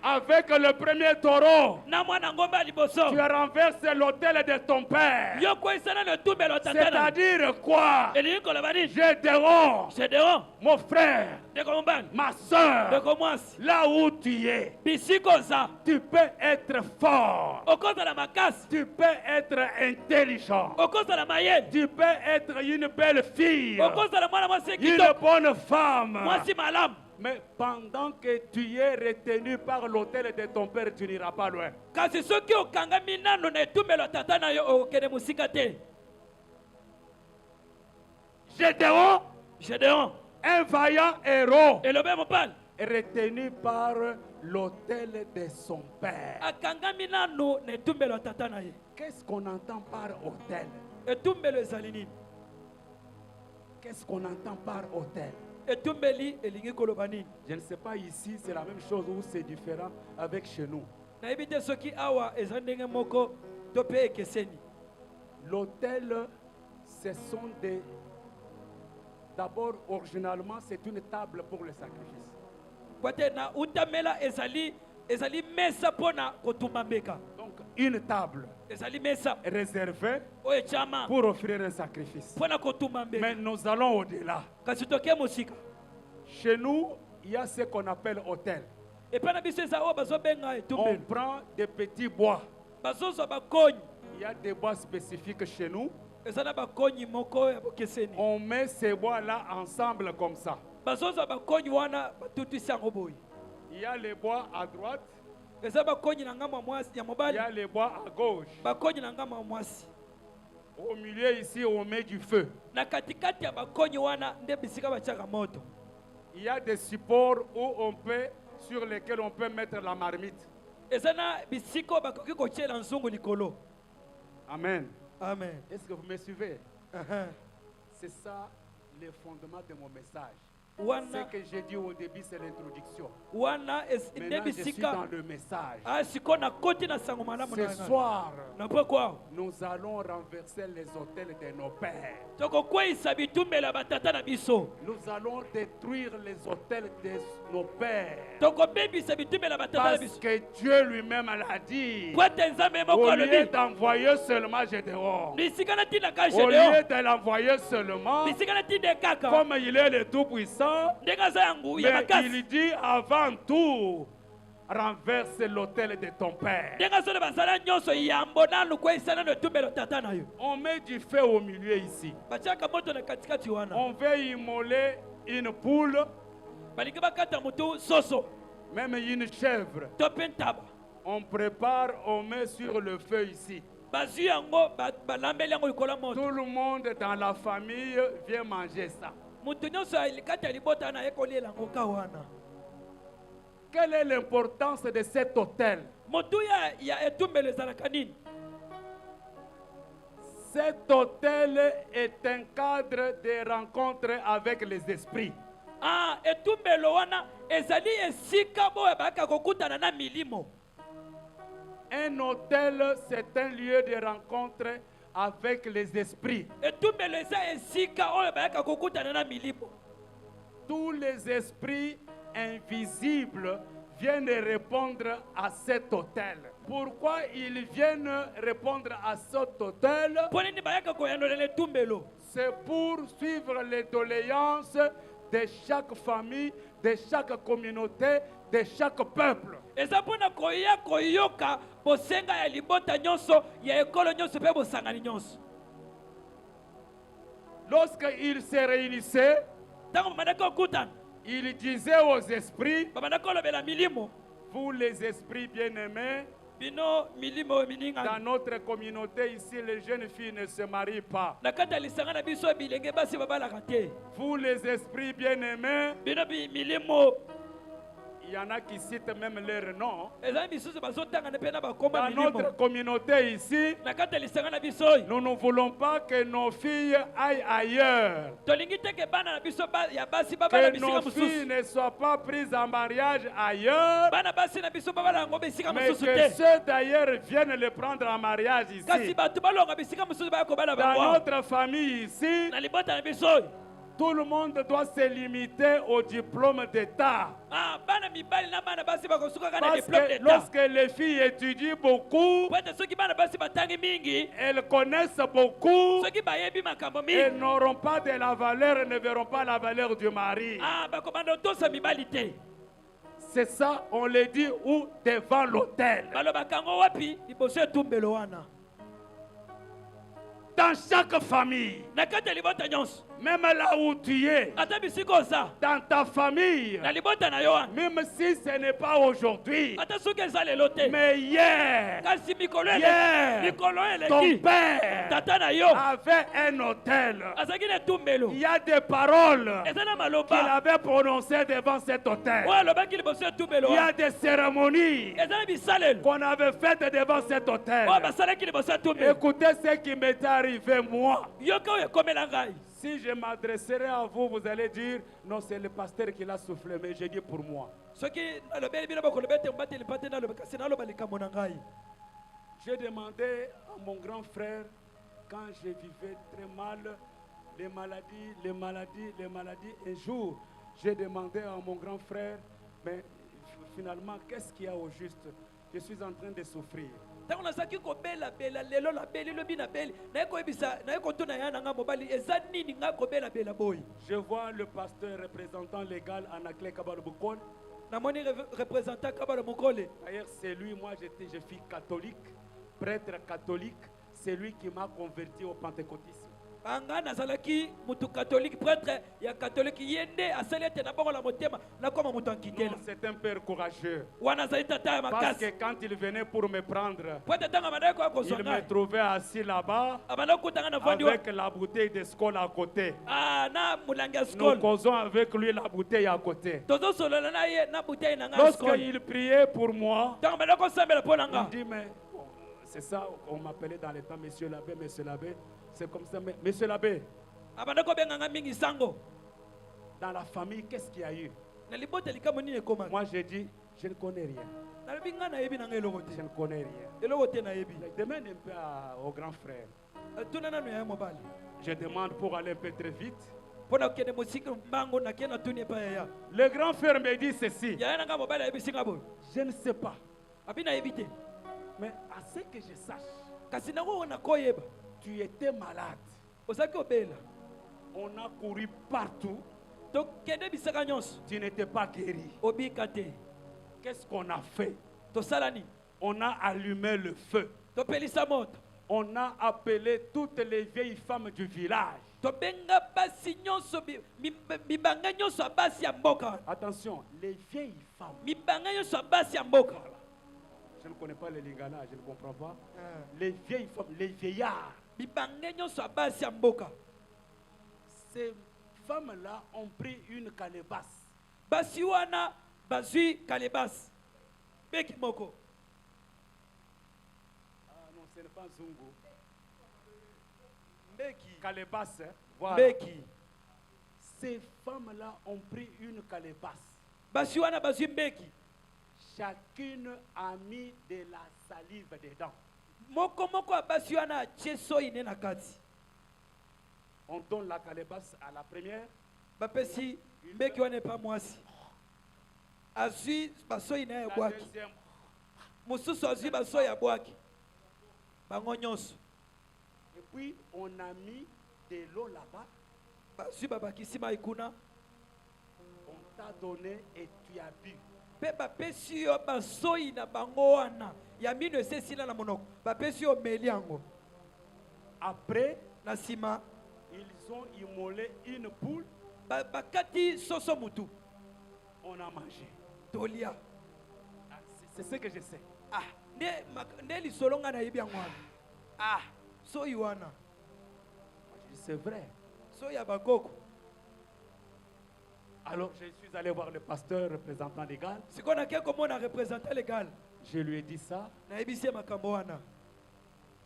Avec le premier taureau, Na mwana ngombe ya liboso. tu renverses l'autel de ton père. Yo kweyisa nano etumbelo tata na yo. C'est-à-dire quoi? Elingi koloba nini? Gédéon, Gédéon, mon frère, ndeko mobali, ma soeur, ndeko mwasi, là où tu es, bisika oza, tu peux être fort, okozala makasi, tu peux être intelligent, okozala mayele, tu peux être une belle fille, okozala mwana mwasi une kitoko, bonne femme. mwasi malamu. Mais pendant que tu es retenu par l'autel de ton père, tu n'iras pas loin. Kasi soki okangami nano na etumbelo tata na yo okokende mosika te. Gédéon, Gédéon, un vaillant héros, elobe mobali, retenu par l'autel de son père. akangami nano na etumbelo tata na ye. Qu'est-ce qu'on entend par autel? Etumbelo ezali nini? Qu'est-ce qu'on entend par autel? Etumbeli elingi koloba nini? Je ne sais pas ici, c'est la même chose ou c'est différent avec chez nous. Nayebi te soki awa eza ndenge moko to mpe ekeseni. L'autel, ce sont des... D'abord, originalement, c'est une table pour le sacrifice. Po te na utamela ezali mesa mpona kotumba mbeka. Donc, une table Ezali mesa réservée oyo etyama pour offrir un sacrifice. mpona kotumba mbeka. Mais nous allons au-delà. Kasi toke mosika. Chez nous, il y a ce qu'on appelle autel. Epai na biso eza oyo bazobenga On etumbelo. prend des petits bois. Bazozwa bakonyi. Il y a des bois spécifiques chez nous. Eza na bakonyi moko ya bokeseni. On met ces bois-là ensemble comme ça. Bazozwa bakonyi wana batutisi yango boye. Il y a les bois à droite, Eza bakonyi na ngambo ya mwasi ya il mobali. y a les bois à gauche. Bakonyi na ngambo ya mwasi. Au milieu ici, on met du feu. Na katikati ya bakonyi wana nde bisika batiaka moto. Il y a des supports sur lesquels on peut mettre la marmite. Eza na bisika oyo bakoki kotiela nzungu likolo. Amen. Amen. Est-ce que vous me suivez? Uh-huh. C'est ça le fondement de mon message. Ce Wana que j'ai dit au début, c'est l'introduction. wana nde Maintenant, je suis bisika dans le message. sikoyo nakoti na sango malamu na Ce ngai. soir, Na mpo kwao nous allons renverser les autels de nos pères. tokokweyisa bitumbelo ya batata na biso. Nous allons détruire les autels de nos pères. Tokobebisa bitumbelo ya batata na Parce biso. que Dieu lui-même l'a dit. Po ete nzambe moko Au lieu alobi d'envoyer seulement Gédéon, bisika natindaka au lieu Gédéon, de l'envoyer seulement, bisika natinde kaka comme il est le Tout-Puissant, ndenge aza yangu ya mais makasi, il dit avant tout, renverse l'autel de ton père. ndenge azolo basala nyonso yambo nanu kweyisa nano etumbelo tata na yo. On met du feu au milieu ici. Batiaka moto na katikati wana. On veut immoler une poule, Balingi bakata mutu soso même une chèvre. to mpe ntaba. On prépare, on met sur le feu ici. Bazwi yango balambeli yango likolo ya moto. Tout le monde dans la famille vient manger ça. Mutu nyonso kati ya libota na ye koliela yango ka wana. Quelle est l'importance de cet autel? Motu ya etumbelo ezalaka nini? Cet autel est un cadre de rencontre avec les esprits. Etumbelo wana ezali esika boyo bayaka kokutana na milimo. Un autel, c'est un lieu de rencontre avec les esprits. Etumbelo eza esika oyo bayaka kokutana na milimo. Tous les esprits invisibles viennent répondre à cet autel. Pourquoi ils viennent répondre à cet autel? Mpo nini bayaka koyandolela etumbelo? C'est pour suivre les doléances de chaque famille, de chaque communauté, de chaque peuple. Eza mpona koya koyoka bosenga ya libota nyonso ya ekolo nyonso mpe bosangani nyonso. Lorsqu'ils se réunissaient, Ntango babandaki kokutana, ils disaient aux esprits, babandaki kolobela milimo. vous les esprits bien-aimés, Bino milimo dans miningana. notre communauté ici, les jeunes filles ne se marient pas. Na kati ya lisanga na biso bilenge basi babalaka te. Vous les esprits bien-aimés, Bino milimo il y en a qui citent même leur nom. ezali misusu bazotanga ne mpe na bakomba Dans milimo notre communauté ici, na kati ya lisanga na biso oyo nous ne voulons pas que nos filles aillent ailleurs. tolingi te ke bana na biso ya basi babala Que bisika nos filles mosusu ne soient pas prises en mariage ailleurs, bana basi na biso babala yango bisika mais mosusu que te ceux d'ailleurs viennent les prendre en mariage kasi ici. bato balonga bisika mosusu baya kobala Dans bango notre famille ici, na libota na biso oyo tout le monde doit se limiter au diplôme d'État. bana mibali na bana basi bakosuka kaka na Parce diplôme que d'état lorsque les filles étudient beaucoup, po ete soki bana basi batangi mingi elles connaissent beaucoup soki bayebi makambo et mingi n'auront pas de la valeur, ne verront pas la valeur du mari. bakobanda otosa mibali te C'est ça, on le dit où? Devant l'autel. balobaka yango wapi liboso etumbelo wana Dans chaque famille, na kati ya libota nyonso même là où tu es, ata bisika oza dans ta famille, na libota na yo wana même si ce n'est pas aujourd'hui, ata soki eza lelo te mais hier, kasi mikolo Hier, mikolo ton eleki père tata na yo avait un hôtel. azalaki na etumbelo Il y a des paroles eza na qu'il maloba avait prononcées devant cet hôtel. oyo alobaki liboso etumbelo Il y a wana des cérémonies eza na bisalelo qu'on avait faites devant cet hôtel. oyo basalaki liboso etumbelo Écoutez ce qui m'est arrivé moi. yoka oyo ekomela ngai Si je m'adresserai à vous, vous allez dire, non, c'est le pasteur qui l'a soufflé, mais je dis pour moi. soki nalobeli bino bakoloba ete mbateli mpa te naloba kasi naloba likambo na ngai J'ai demandé à mon grand frère, quand je vivais très mal, les maladies, un jour, j'ai demandé à mon grand frère, mais finalement, qu'est-ce qu'il y a au juste? Je suis en train de souffrir. ntango nazalaki kobelabela lelo nabeli lobi nabeli naye koyebisa naye kotuna ya na ngai mobali eza nini ngai kobelabela boyi Je vois le pasteur représentant légal Anakle Kabalobukol. namoni représentant kabalo mokole D'ailleurs, c'est lui, moi je suis catholique, prêtre catholique, c'est lui qui m'a converti au pentecôtisme. anga nazalaki mutu catholique prêtre ya catholique ye nde asali ete nabongola motema nakoma moto Non, ankitela c'est un père courageux. wana azali tata ya Parce makasi que quand il venait pour me prendre, po ete ntango abandaki koya kozwa il me ngai trouvait assis là-bas abandaki kokutanga na vandi wa avec la bouteille de Skol à côté. na molangi ya Nous skol causons avec lui la bouteille à côté. tozosolola na ye na butei na ngai ya skol Lorsqu'il priait pour moi, ntango abandaki kosambela mpo na il nga dit, mais bon, c'est ça, on m'appelait dans les temps, monsieur l'abbé, c'est comme ça, mais monsieur l'abbé, abandaki kobenga nga mingi sango dans la famille, qu'est-ce qu'il y a eu? na libota likambo nini ekomaki Moi, j'ai dit, je ne connais rien. nalobi ngai nayebi na ngai eloko Je te ne connais rien. eloko te nayebi Je demande un peu au grand frère. tuna nano ya ye mobali Je demande pour aller un peu très vite. mpo na kokende mosika mbango nakei natuni epai yaya Le grand frère me dit ceci. yaya na ngai mobali ayebisi ngai boye Je ne sais pas. abi nayebi te Mais à ce que je sache, kasi nango oyo nakoyeba tu étais malade. ozalaki obela On a couru partout. tokende bisaka nyonso Tu n'étais pas guéri. obika te Qu'est-ce qu'on a fait? tosala nini On a allumé le feu. topelisa moto On a appelé toutes les vieilles femmes du village. tobenga basi nyonso mibanga nyonso ya basi ya mboka wana Attention, les vieilles femmes. mibanga nyonso ya basi ya mboka Je ne connais pas les lingala, je ne comprends pas. Les vieilles femmes, les vieillards. mibanga nyonso ya basi ya mboka Ces femmes-là ont pris une calebasse. basi wana bazwi kalebasi beki moko Ah non, ce n'est pas Zungu. beki Calebasse, hein. Voilà. beki Ces femmes-là ont pris une calebasse. basi wana bazwi mbeki Chacune a mis de la salive dedans. moko moko ya basi wana atie soyi ne na kati On donne la calebasse à la première. bapesi mbeki wana epa mwasi azwi basoyi na ye La ebwaki deuxième. mosusu azwi basoyi abwaki bango nyonso Et puis, on a mis de l'eau là-bas. bazwi babakisi mai kuna On t'a donné et tu as bu. mpe bapesi yo basoyi na bango wana ya mino esesila na monoko bapesi yo omeli yango Après, na nsima ils ont immolé une poule. bakati soso mutu On a mangé. tolia Ah, c'est ce que je sais. ah nde lisolo ngai nayebi yango wana ah soyi wana Je dis, c'est vrai. soyi ya bakoko Alors je suis allé voir le pasteur représentant légal. sikonake komona représentant légal Je lui ai dit ça. nayebisi ye makambo wana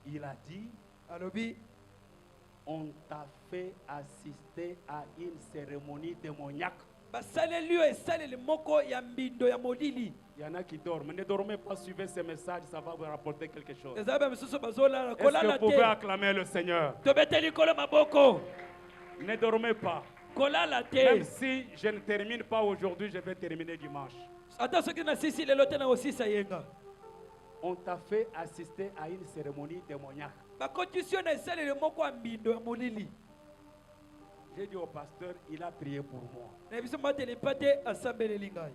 Il a dit, alobi on t'a fait assister à une cérémonie démoniaque. basaleli yo esaleli moko ya mbindo ya molili. Il y en a qui dorment. Ne dormez pas, suivez ces messages, ça va vous rapporter quelque chose. ezala ba misusu bazolala Est-ce que kolala vous pouvez te acclamer le Seigneur? tobeteli kolo maboko Ne dormez pas. kolala Même te si je ne termine pas aujourd'hui, je vais terminer dimanche. ata soki nasisi lelo te na kosisa yenga On t'a fait assister à une cérémonie démoniaque. bakotisi yo na esaleli moko ya mbindo ya molili. J'ai dit au pasteur, il a prié pour moi. na biso mbateli pa te asambeleli ngai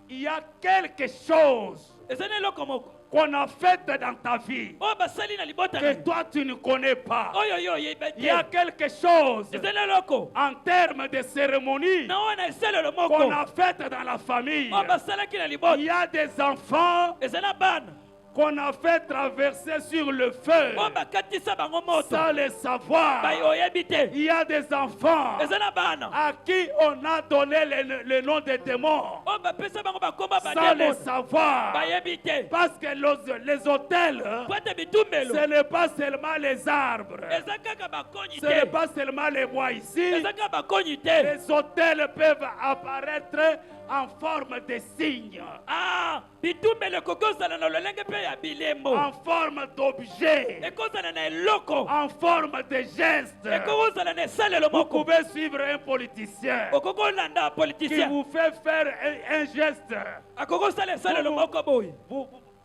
Il y a quelque chose ezali eloko moko qu'on a fait dans ta vie oyo basali na libota na que yo. toi tu ne connais pas. oyo yo oyeba Il y a te quelque chose ezali eloko en termes de cérémonie na oyo na esalelo qu'on moko a fait dans la famille. oyo basalaki na Il libota y a des enfants ezali na bana qu'on a fait traverser sur le feu oyo bakatisa bango moto sans le savoir. bai oyebi te Il y a des enfants ezali na bana à qui on a donné le nom de démons oyo bapesa bango bakomba sans le bademo savoir. bayebi te Parce que les hôtels, po ete bitumbelo ce n'est pas seulement les arbres, eza kaka bakonyi ce n'est te pas seulement les bois ici. eza kaka bakonyi te Les hôtels peuvent apparaître en forme de signes, ah bitumbelo ekoki kozala na lolenge mpe ya bilembo en forme d'objets, ekozala na eloko en forme de gestes. ekoki kozala na esalelo Vous moko pouvez suivre un politicien okoki kolanda qui politicien vous fait faire un geste. akoki kosala esalelo moko boye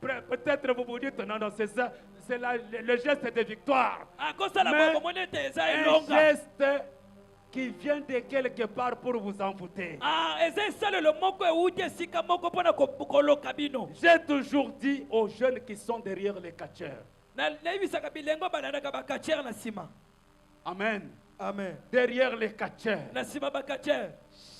Peut-être vous vous dites, non, non, c'est ça, c'est le geste de victoire. akosala Mais bokomoni ete eza Un elonga geste qui vient de quelque part pour vous envoûter. ah eza esalelo moko euti esika moko mpona koloka bino J'ai toujours dit aux jeunes qui sont derrière les catcheurs. nayebisaka bilengo balandaka bakachere na nsima Amen. amen Derrière les catcheurs. na nsima bakachere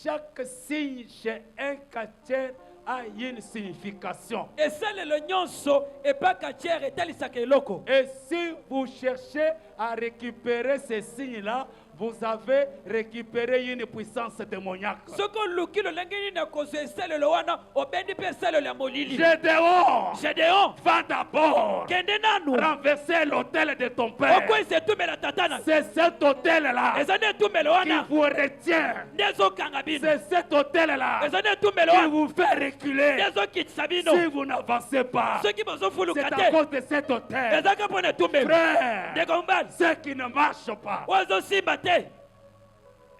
Chaque signe chez un catcheur a une signification. esalelo nyonso epa kachere etalisaka eloko Et si vous cherchez à récupérer ces signes-là, vous avez récupéré une puissance démoniaque. soki oluki lolenge nini ya kozwa esalelo wana obendi mpe esalelo ya molili Gédéon, gedeon va d'abord kende nanu renverser l'autel de ton père. okwesa etumela tata na C'est cet autel-là eza nde etumelo qui wana vous retient. nde ezokanga bino C'est cet autel-là eza nde etumelo qui wana vous fait nde reculer. ezokitisa bino Si vous n'avancez pas, soki c'est bozofuluka à te cause de cet autel. ezaka mpo na etumelo Frère, ndeko mobali ce qui ne marche pas, oyo ezosimba te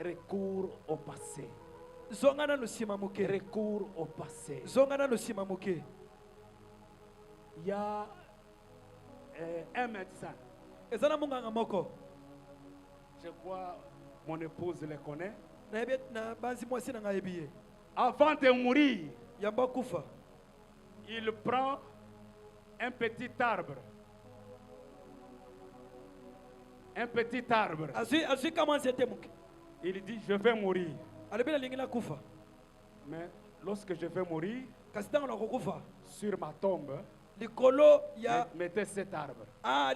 recours au passé. zonga nanu nsima moke Recours au passé. zonga nanu nsima moke Il y a un médecin. eza na monganga moko Je crois mon épouse le connaît. nayebi na banzi mwasi na ngai yebi ye Avant de mourir, yambo akufa il prend un petit arbre. Un petit arbre. azwi kama nzete moke Il dit, je vais mourir. alobi nalingi nakufa Mais lorsque je vais mourir, kasi ntango na kokufa sur ma tombe, likolo ya mettez cet arbre.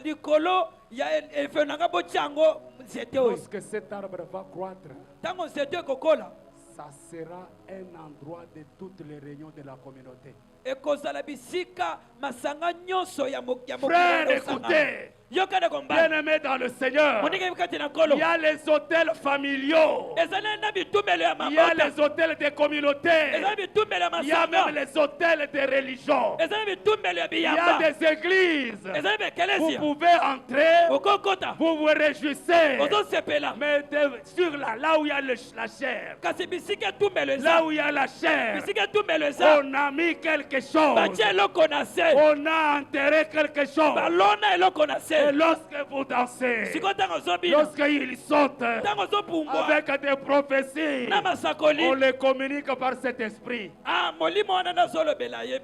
likolo ya efelo na nga botia yango nzete oyo Lorsque cet arbre va croître, ntango nzete ekokola ça sera un endroit de toutes les réunions de la communauté. ekozala bisika masanga nyonso ya Frère, écoutez, yoka ndeko mbali bien-aimés dans le Seigneur, moninga yebi kati na nkolo il y a les hôtels familiaux, ezali na bitumelo ya il y a mabota les hôtels de communauté, ezali bitumelo ya il y a même masanga les hôtels de religion, ezali bitumelo ya il y a biyamba des églises. ezali Vous bekelesi pouvez entrer, okokota vous vous réjouissez, ozosepela mais sur là où il y a la chair, kasi bisika etumelo là eza où il y a la chair, bisika etumelo eza on a mis quelque chose, batie eloko na se on a enterré quelque chose. balona eloko na Et se lorsque vous dansez, sikoyo ntango ozobina lorsqu'ils sautent ntango ozopumbwa avec des prophéties, na masakoli on les communique par cet esprit. molimo wana nazolobela ye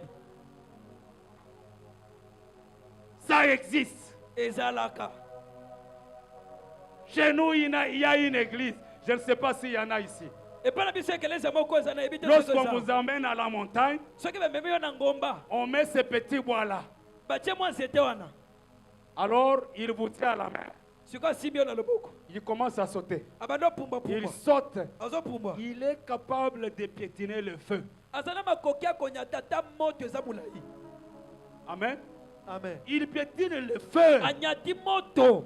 Ça existe. ezalaka Chez nous, il y a une église. Je ne sais pas s'il y en a ici. epai na biso ekelese moko eza na yebi te soki Lorsqu'on eza. vous emmène à la montagne, soki bamemi yo na ngomba on met ces petits bois-là. batie mwa nzete wana Alors, il vous tient à la main. Sikoyo asimbi yo na loboko. Il commence à sauter. Abando pumba Il pumba. saute. Azo pumba. Il est capable de piétiner le feu. Azana makoki akonyata ta moto eza mulayi. Amen. Amen. Il piétine le feu. Anyati moto.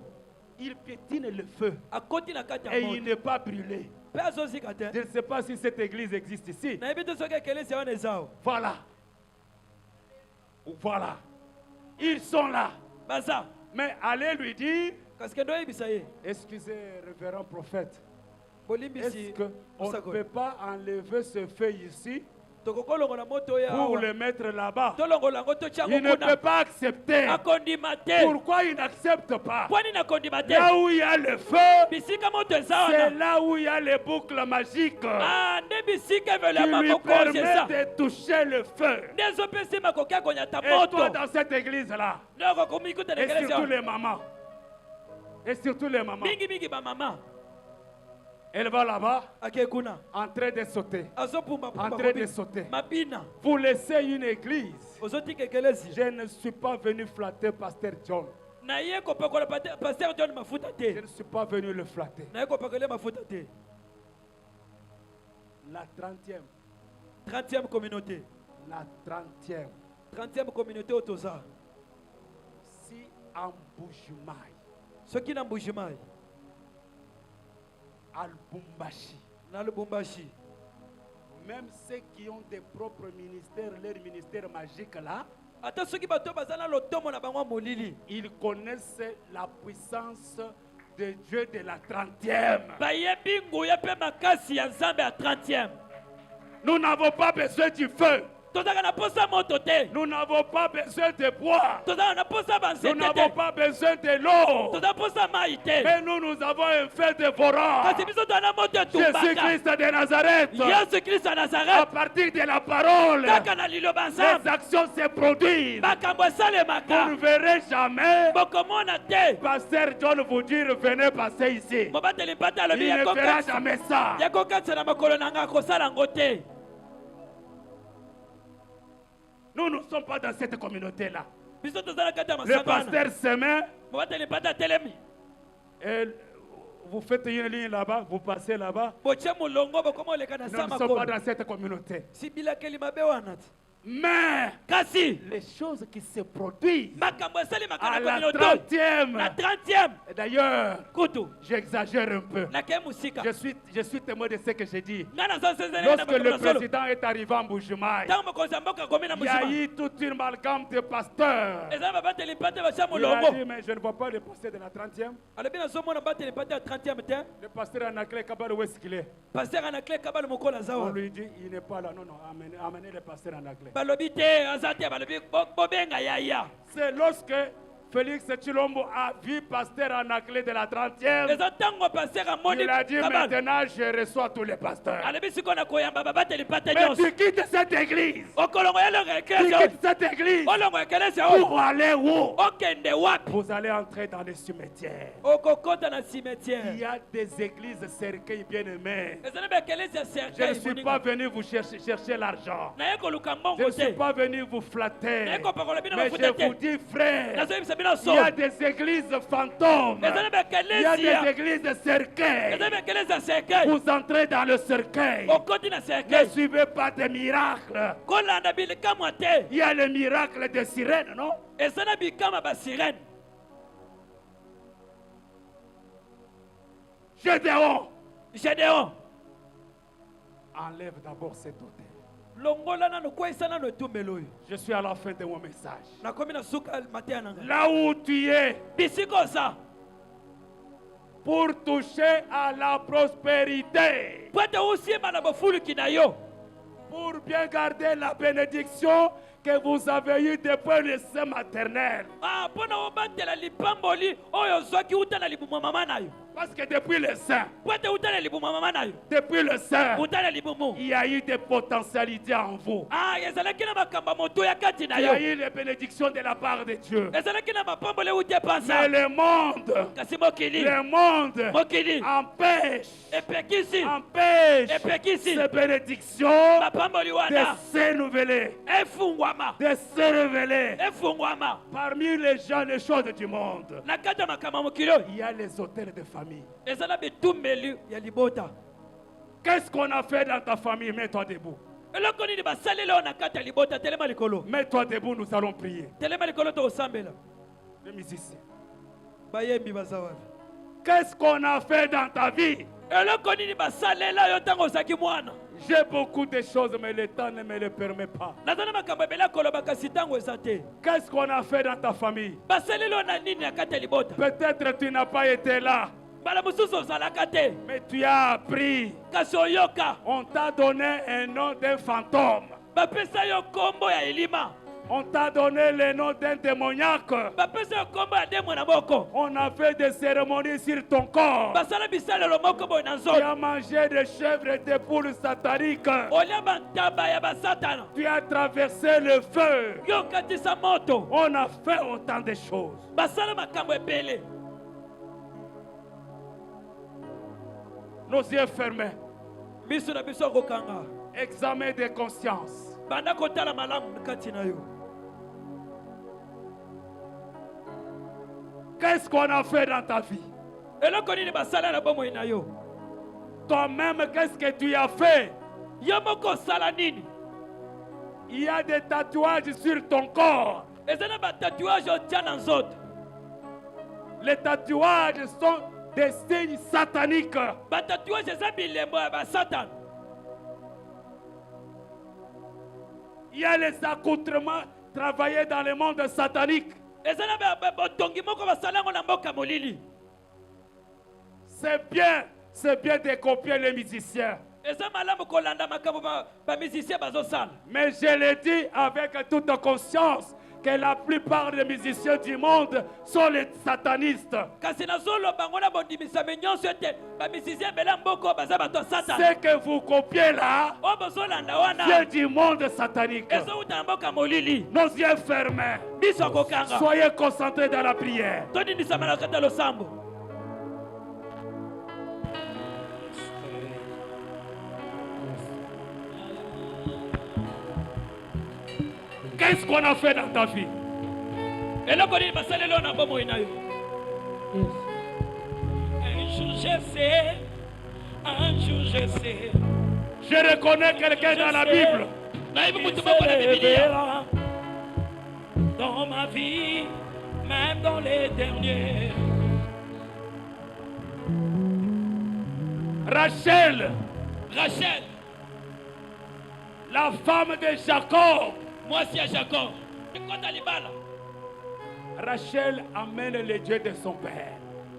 Il piétine le feu. Akoti na kati ya Et moto. il n'est pas brûlé. Pe azozika te. Je ne sais pas si cette église existe ici. Nayebi te soki ekelesi wana ezao. Voilà. Voilà. Ils sont là. Baza. Mais allez lui dire, Kasi ke ndo yebisa ye. excusez, révérend prophète, Bolimbisi. est-ce qu'on ne peut pas enlever ce feu ici Tokokolongola moto ya pour awa. le mettre là-bas? Tolongola yango totiango Il ne peut kuna. pas accepter. Akondima te. Pourquoi il n'accepte pas? Pwani nakondima te. Là où il y a le feu, Bisika moto eza c'est wana. là où il y a les boucles magiques Ah, nde bisika evelo ya qui lui makokosi eza. permettent de toucher le feu. Nde ezopesi makoki akonyata Et moto. toi, dans cette église-là, Ndoko komikuta na et ekelesi surtout wana. les mamans, et surtout les mamans, Mingi bamama. elle va là-bas Ake kuna. en train de sauter. Azopumba En pumba. train de sauter. Mabina. Vous laissez une église. Ozotika ekelesi. Je ne suis pas venu flatter Pasteur John. Na ye kopakola pasteur John mafuta Je te. ne suis pas venu le flatter. Na ye kopakola mafuta te. La 30e. 30e communauté. La 30e. 30e communauté otoza. Si en Bujumaï, Soki na Mbujimai. à Lubumbashi, Na Lubumbashi. même ceux qui ont des propres ministères, leur ministère magique là, Ata soki bato bazana lotomo na bango molili. ils connaissent la puissance de Dieu de la 30e. Bayebi nguya pe makasi ya Nzambe ya 30e. Nous n'avons pas besoin du feu. Tozaka na posa moto te. Nous n'avons pas besoin de bois. Tozaka na posa Nous bansete n'avons te. pas besoin de l'eau. Toza posa mai te. Mais nous avons un feu dévorant. Kasi biso tozana moto etumbaka. Jésus-Christ de Nazareth. Yesu Kristo ya À Nazareth. partir de la parole, Kaka na liloba les Nzambe. actions se produisent. Makambo Vous esalemaka. ne verrez jamais Bokomona te. Pasteur John vous dire venez passer ici. Mobateli mpata Il alobi ne fera yakokatisa. jamais ça. Yakokatisa na makolo na nga kosala yango te. Nous ne sommes pas dans cette communauté-là. Biso toza na kati ya Le masanga wana. pasteur Semin, Mobateli mpata atelemi. vous faites une ligne là-bas, vous passez là-bas. Botie molongo bokoma oleka na Nous sa ne sommes pas makolo. dans cette communauté. Sibilakeli mabe wana te. Mais Kasi les choses qui se produisent makambo esalemaka à na la communauté. 30e, Na 30e. et d'ailleurs, Kutu. j'exagère un peu. Nakeye musika. Je suis témoin de ce que j'ai dit. Nga naza nsezele na Lorsque makambo le na solo. président est arrivé en Bujumaï, Ntango mokonzi ya mboka akomi na il y a mosima. eu toute une amalgame de pasteurs. Eza babateli mpate batia Il a molongo. dit, mais je ne vois pas le pasteur de la 30e. alobi nazomona bateli mpate ya 30e te. Le pasteur Anaclé Kabal, où est-ce qu'il est? paster anakle kabalo mokolo aza On wana. lui dit, il n'est pas là. Non, non, amenez le pasteur Anaclé. Balobi te aza te balobi bobenga yaya. C'est lorsque Félix Chilombo a vu pasteur Anaclé de la 30e. eza ntango paster amoni Il a dit, kabalo. maintenant je reçois tous les pasteurs. alobi sikoyo na koyamba babateli mpate Mais nyonso. tu quittes cette église. okolongo yalonga Tu eklesi quittes cette église. olongo ekelesi oyo Pour aller où? okende wapi. Vous allez entrer dans les cimetières. okokota na Il cimetière. y a des églises cercueils bien-aimés. eza na baekelesi ya Je ne cercueil suis moninga. pas venu vous chercher l'argent. naye koluka Je ne mbongo suis te. pas venu vous flatter. naye kopakola bino Mais mafuta je vous te. dis, frère, nazoyebisa bino il y so. a des églises fantômes. eza na Il y a baekelesi des ya. églises cercueils. eza na baekelesi ya cercueil. Vous entrez dans le cercueil. okoti na Ne cercueil. suivez pas des miracles. kolanda bilikamwa te. Il y a le miracle de sirène, non? eza na bikama basirene. Gédéon, Gédéon enlève d'abord cet hôtel. longola nano kwesa nano etumbelo oyo. Je suis à la fin de mon message. nakomi na suka mateya na ngai. Là où tu es, bisika oza pour toucher à la prospérité, po ete osiemba na bofuluki na yo. pour bien garder la bénédiction que vous avez eue depuis le sein maternel. mpo na obatela lipamboli oyo ozwaki uta na libumu ya mama na yo. Parce que depuis le sein, Kwete utale libuma mama nayo. depuis le sein, Utale libumu. il y a eu des potentialités en vous. Ah, ezalaki na makamba moto ya kati na Il y a yo. eu les bénédictions de la part de Dieu. Ezalaki na mapambole ute pansa. Mais le monde, Kasi mokili. le monde Mokili. empêche Epekisi. ces bénédictions Mapamboli de wana. se renouveler, Efungwama. de se révéler. Efungwama. Parmi les gens, les choses du monde, Na kati ya makamba mokili oyo. il y a les hôtels de famille. Ezala bitumbeli ya libota. Qu'est-ce qu'on a fait dans ta famille? Mets-toi debout. Eloko nini basaleli oyo na kati ya libota telema likolo. Mets-toi debout, nous allons prier. Telema likolo tokosambela. Les musiciens. Bayembi baza wapi? Qu'est-ce qu'on a fait dans ta vie? Eloko nini basalela yo ntango ozalaki mwana. J'ai beaucoup de choses, mais le temps ne me le permet pas. Naza na makambo ebele koloba kasi ntango eza te. Qu'est-ce qu'on a fait dans ta famille? Basaleli oyo na nini na kati ya libota. Peut-être tu n'as pas été là, Bala mosusu ozalaka te. mais tu as appris. Kasi oyoka. On t'a donné un nom d'un fantôme. Bapesa yo kombo ya elima. On t'a donné le nom d'un démoniaque. Bapesa yo kombo ya demo na moko. On a fait des cérémonies sur ton corps. Basala bisalelo moko boye na Tu nzoto. as mangé des chèvres et des poules sataniques. Olia bantaba ya basatana. Tu as traversé le feu. Yo katisa moto. On a fait autant de choses. Basala makambo ebele. Nos yeux fermés. Biso na biso kokanga. Examen de conscience. Banda kotala malamu na kati na yo. Qu'est-ce qu'on a fait dans ta vie? Eloko nini basala na bomoi na yo. Toi-même, qu'est-ce que tu as fait? Yo moko osala nini. Il y a des tatouages sur ton corps. Eza na batatuage otia na nzoto. Les tatouages sont des signes sataniques. Batatuage eza bilembo ya basatana. Il y a les accoutrements travaillés dans le monde satanique. Eza na botongi moko basala yango na mboka molili. C'est bien de copier les musiciens. Eza malamu kolanda makambo ba musicien bazosala. Mais je le dis avec toute conscience que la plupart des musiciens du monde sont les satanistes. Kasi nazoloba ngo na bondimisame nyonso ete ba musicien bela mboko baza bato satana. Ce que vous copiez là, O bozolanda wana. c'est du monde satanique. Ezo uta na mboka molili. Nos yeux fermés. Biso kokanga. Soyez concentrés dans la prière. Tondindisama na kata losambo. Qu'est-ce qu'on a fait dans ta vie? Eloko nini basaleli oyo na bomoi na yo. Un jour je sais, un jour je sais. Je reconnais quelqu'un dans la Bible. Naibu Il mutu se moko na Biblia. révélera dans ma vie, même dans les derniers. Rachel, Rachel, la femme de Jacob. mwasi ya Jacob. Ekota libala. Rachel amène le Dieu de son père.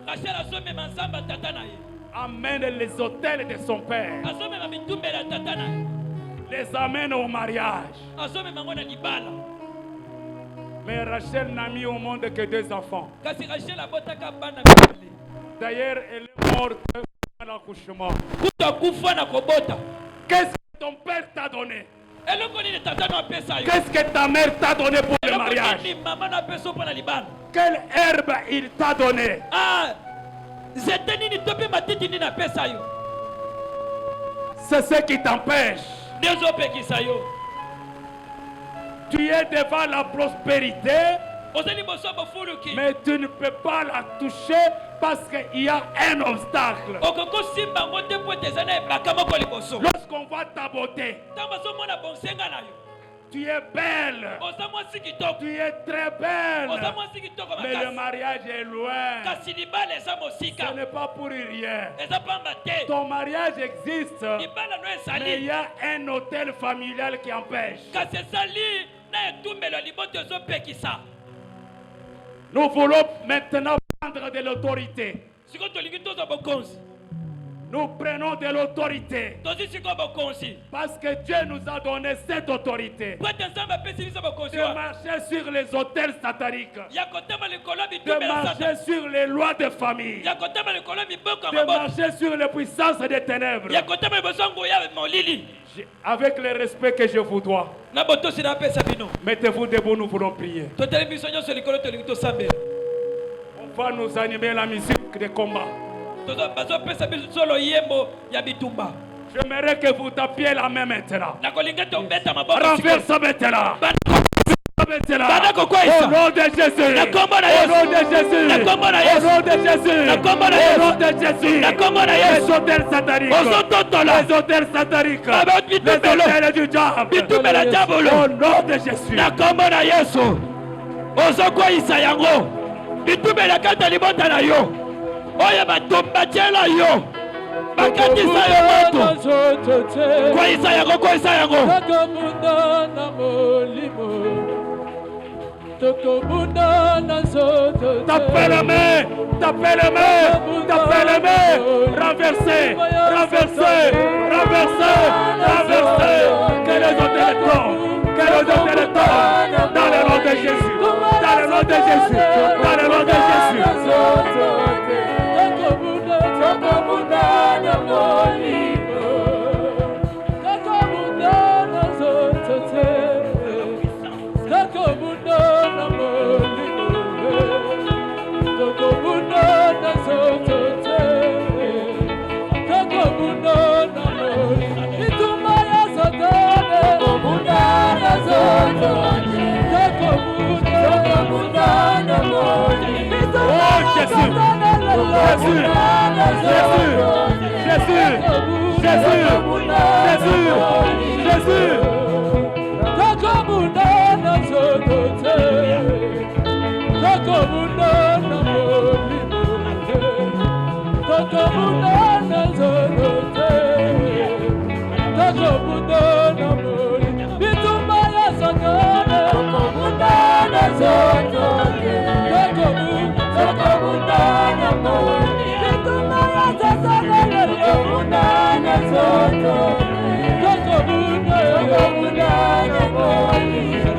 Rachel azomema nzambe tata na ye. Amène les hôtels de son père. Azomema bitumbelo ya tata na ye. Les amène au mariage. Azomema ngo na libala. Mais Rachel n'a mis au monde que 2 enfants. Kasi Rachel abotaka bana mibale. D'ailleurs, elle est morte à l'accouchement. Kuta kufa na kobota. Qu'est-ce que ton père t'a donné? Eloko nini tata no apesa yo. Qu'est-ce que ta mère t'a donné pour le Eloko mariage? nini mama na apesa mpo na libala. Quelle herbe il t'a donné? Ah, zete nini to mpe matiti nini apesa yo. C'est ce qui t'empêche. Nde ozopekisa yo. Tu es devant la prospérité, Ozali boso bofuluki. mais tu ne peux pas la toucher parce qu'il y a un obstacle. Okoko simba ngo te po ete na ebaka moko liboso. Lorsqu'on voit ta beauté, Ntango bazomona bonsenga na yo. tu es belle, Oza mwasi kitoko. tu es très belle, Oza mwasi kitoko mais le makasi. mariage est loin. Kasi libala eza Ce mosika. n'est pas pour rien. Eza pamba te. Ton mariage existe, Libala no mais il y ezali. a un hôtel familial qui empêche. Kasi ezali na etumbelo ya liboto ezopekisa. Nous voulons maintenant prendre de l'autorité. Siko tolingi tozwa bokonzi. Nous prenons de l'autorité. tozisika bokonzi Parce que Dieu nous a donné cette autorité. po ete nzambe apesi biso bokonzi De wana marcher sur les autels sataniques. ya kotema likolo ya De bitumba ya marcher Satan sur les lois de famille. ya kotema likolo ya miboko ya De mabota marcher sur les puissances des ténèbres. ya kotema liboso ya nguya ya molili Avec le respect que je vous dois. na botosi na apesa bino Mettez-vous debout, nous voulons prier. toteli biso nyonso likolo tolingi tosambela On va nous animer la musique de combat. bazopesa biso solo yembo ya bitumba J'aimerais que vous tapiez la main maintenant. nakolinga tobeta maboko Renverse maintenant. Bandako kwa isa. Au nom de Jésus. Na kombo na Au Yesu. nom de Jésus. Na kombo na Au Yesu. nom de Jésus. Na kombo na Au Yesu. nom de Jésus. Na kombo na Yesu. Les hôtels sataniques. Ozototola. Les hôtels sataniques. Baba, Les bitumbelo. hôtels du diable. Bitumbela diabolo. Au nom de Jésus. na kombo na Yesu ozokweyisa yango bitumela kata libota na yo oyo batiela yo bakatisa yo moto kweyisa yango kweyisa yango tokomunda na molimo tokomunda na nzoto Tapez la main, tapez la main, tapez la main, renversez, renversez, renversez, renversez, que les hôtels tombent, que les hôtels tombent, dans le nom de Jésus, dans le nom de Jésus, dans le nom de Jésus. tokomunda na molimo tokomunda na nzoto tokomunda na molimo tokomunda na nzoto tokomunda na molimo bitumba ya satane tokomunda na nzoto tokomunda na molimo Oh Jésus, Jésus, Jésus, Jésus, Jésus, Jésus, Jésus. tokomunda na nzoto tokomunda na molimo tokomunda na nzoto tokomunda na molimo bitumba ya satane tokomunda na nzoto tokomunda na molimo bitumba ya satane tokomunda na nzoto tokomunda na molimo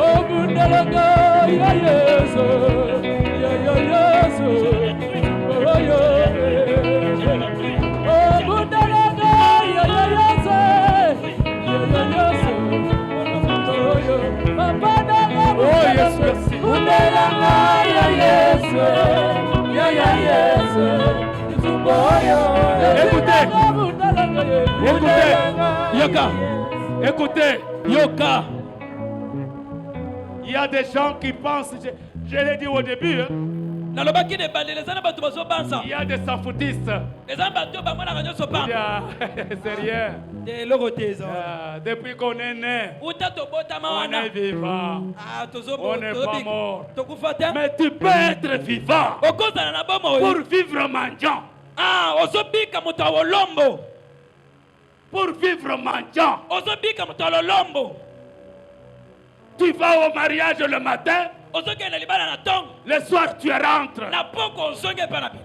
oh bundalanga ya Yesu ya Yesu oh yo oh bundalanga ya Yesu ya Yesu oh yo abandanga Oh Yesu, merci. bundalanga ya Yesu ya Yesu oh yo Écoutez. bundalanga Écoutez. yoka Écoutez, yoka il y a des gens qui pensent, je l'ai dit au début, hein, nalobaki na ebandeli eza na bato bazobanza il y a des s'en-foutistes. eza na bato bamonaka nyonso Il y pamba a- C'est rien. eloko te eza Depuis qu'on est né, uta tobotama on wana est vivant. Ah, On n'est pas mort. tokufa te Mais tu peux être vivant okozala na bomoi pour vivre mendiant. ozobika moto ya olombo Pour vivre mendiant. ozobika moto ya lolombo Tu vas au mariage le matin, ozokende libala na ntongo le soir tu rentres. na poko ozongi epa na bino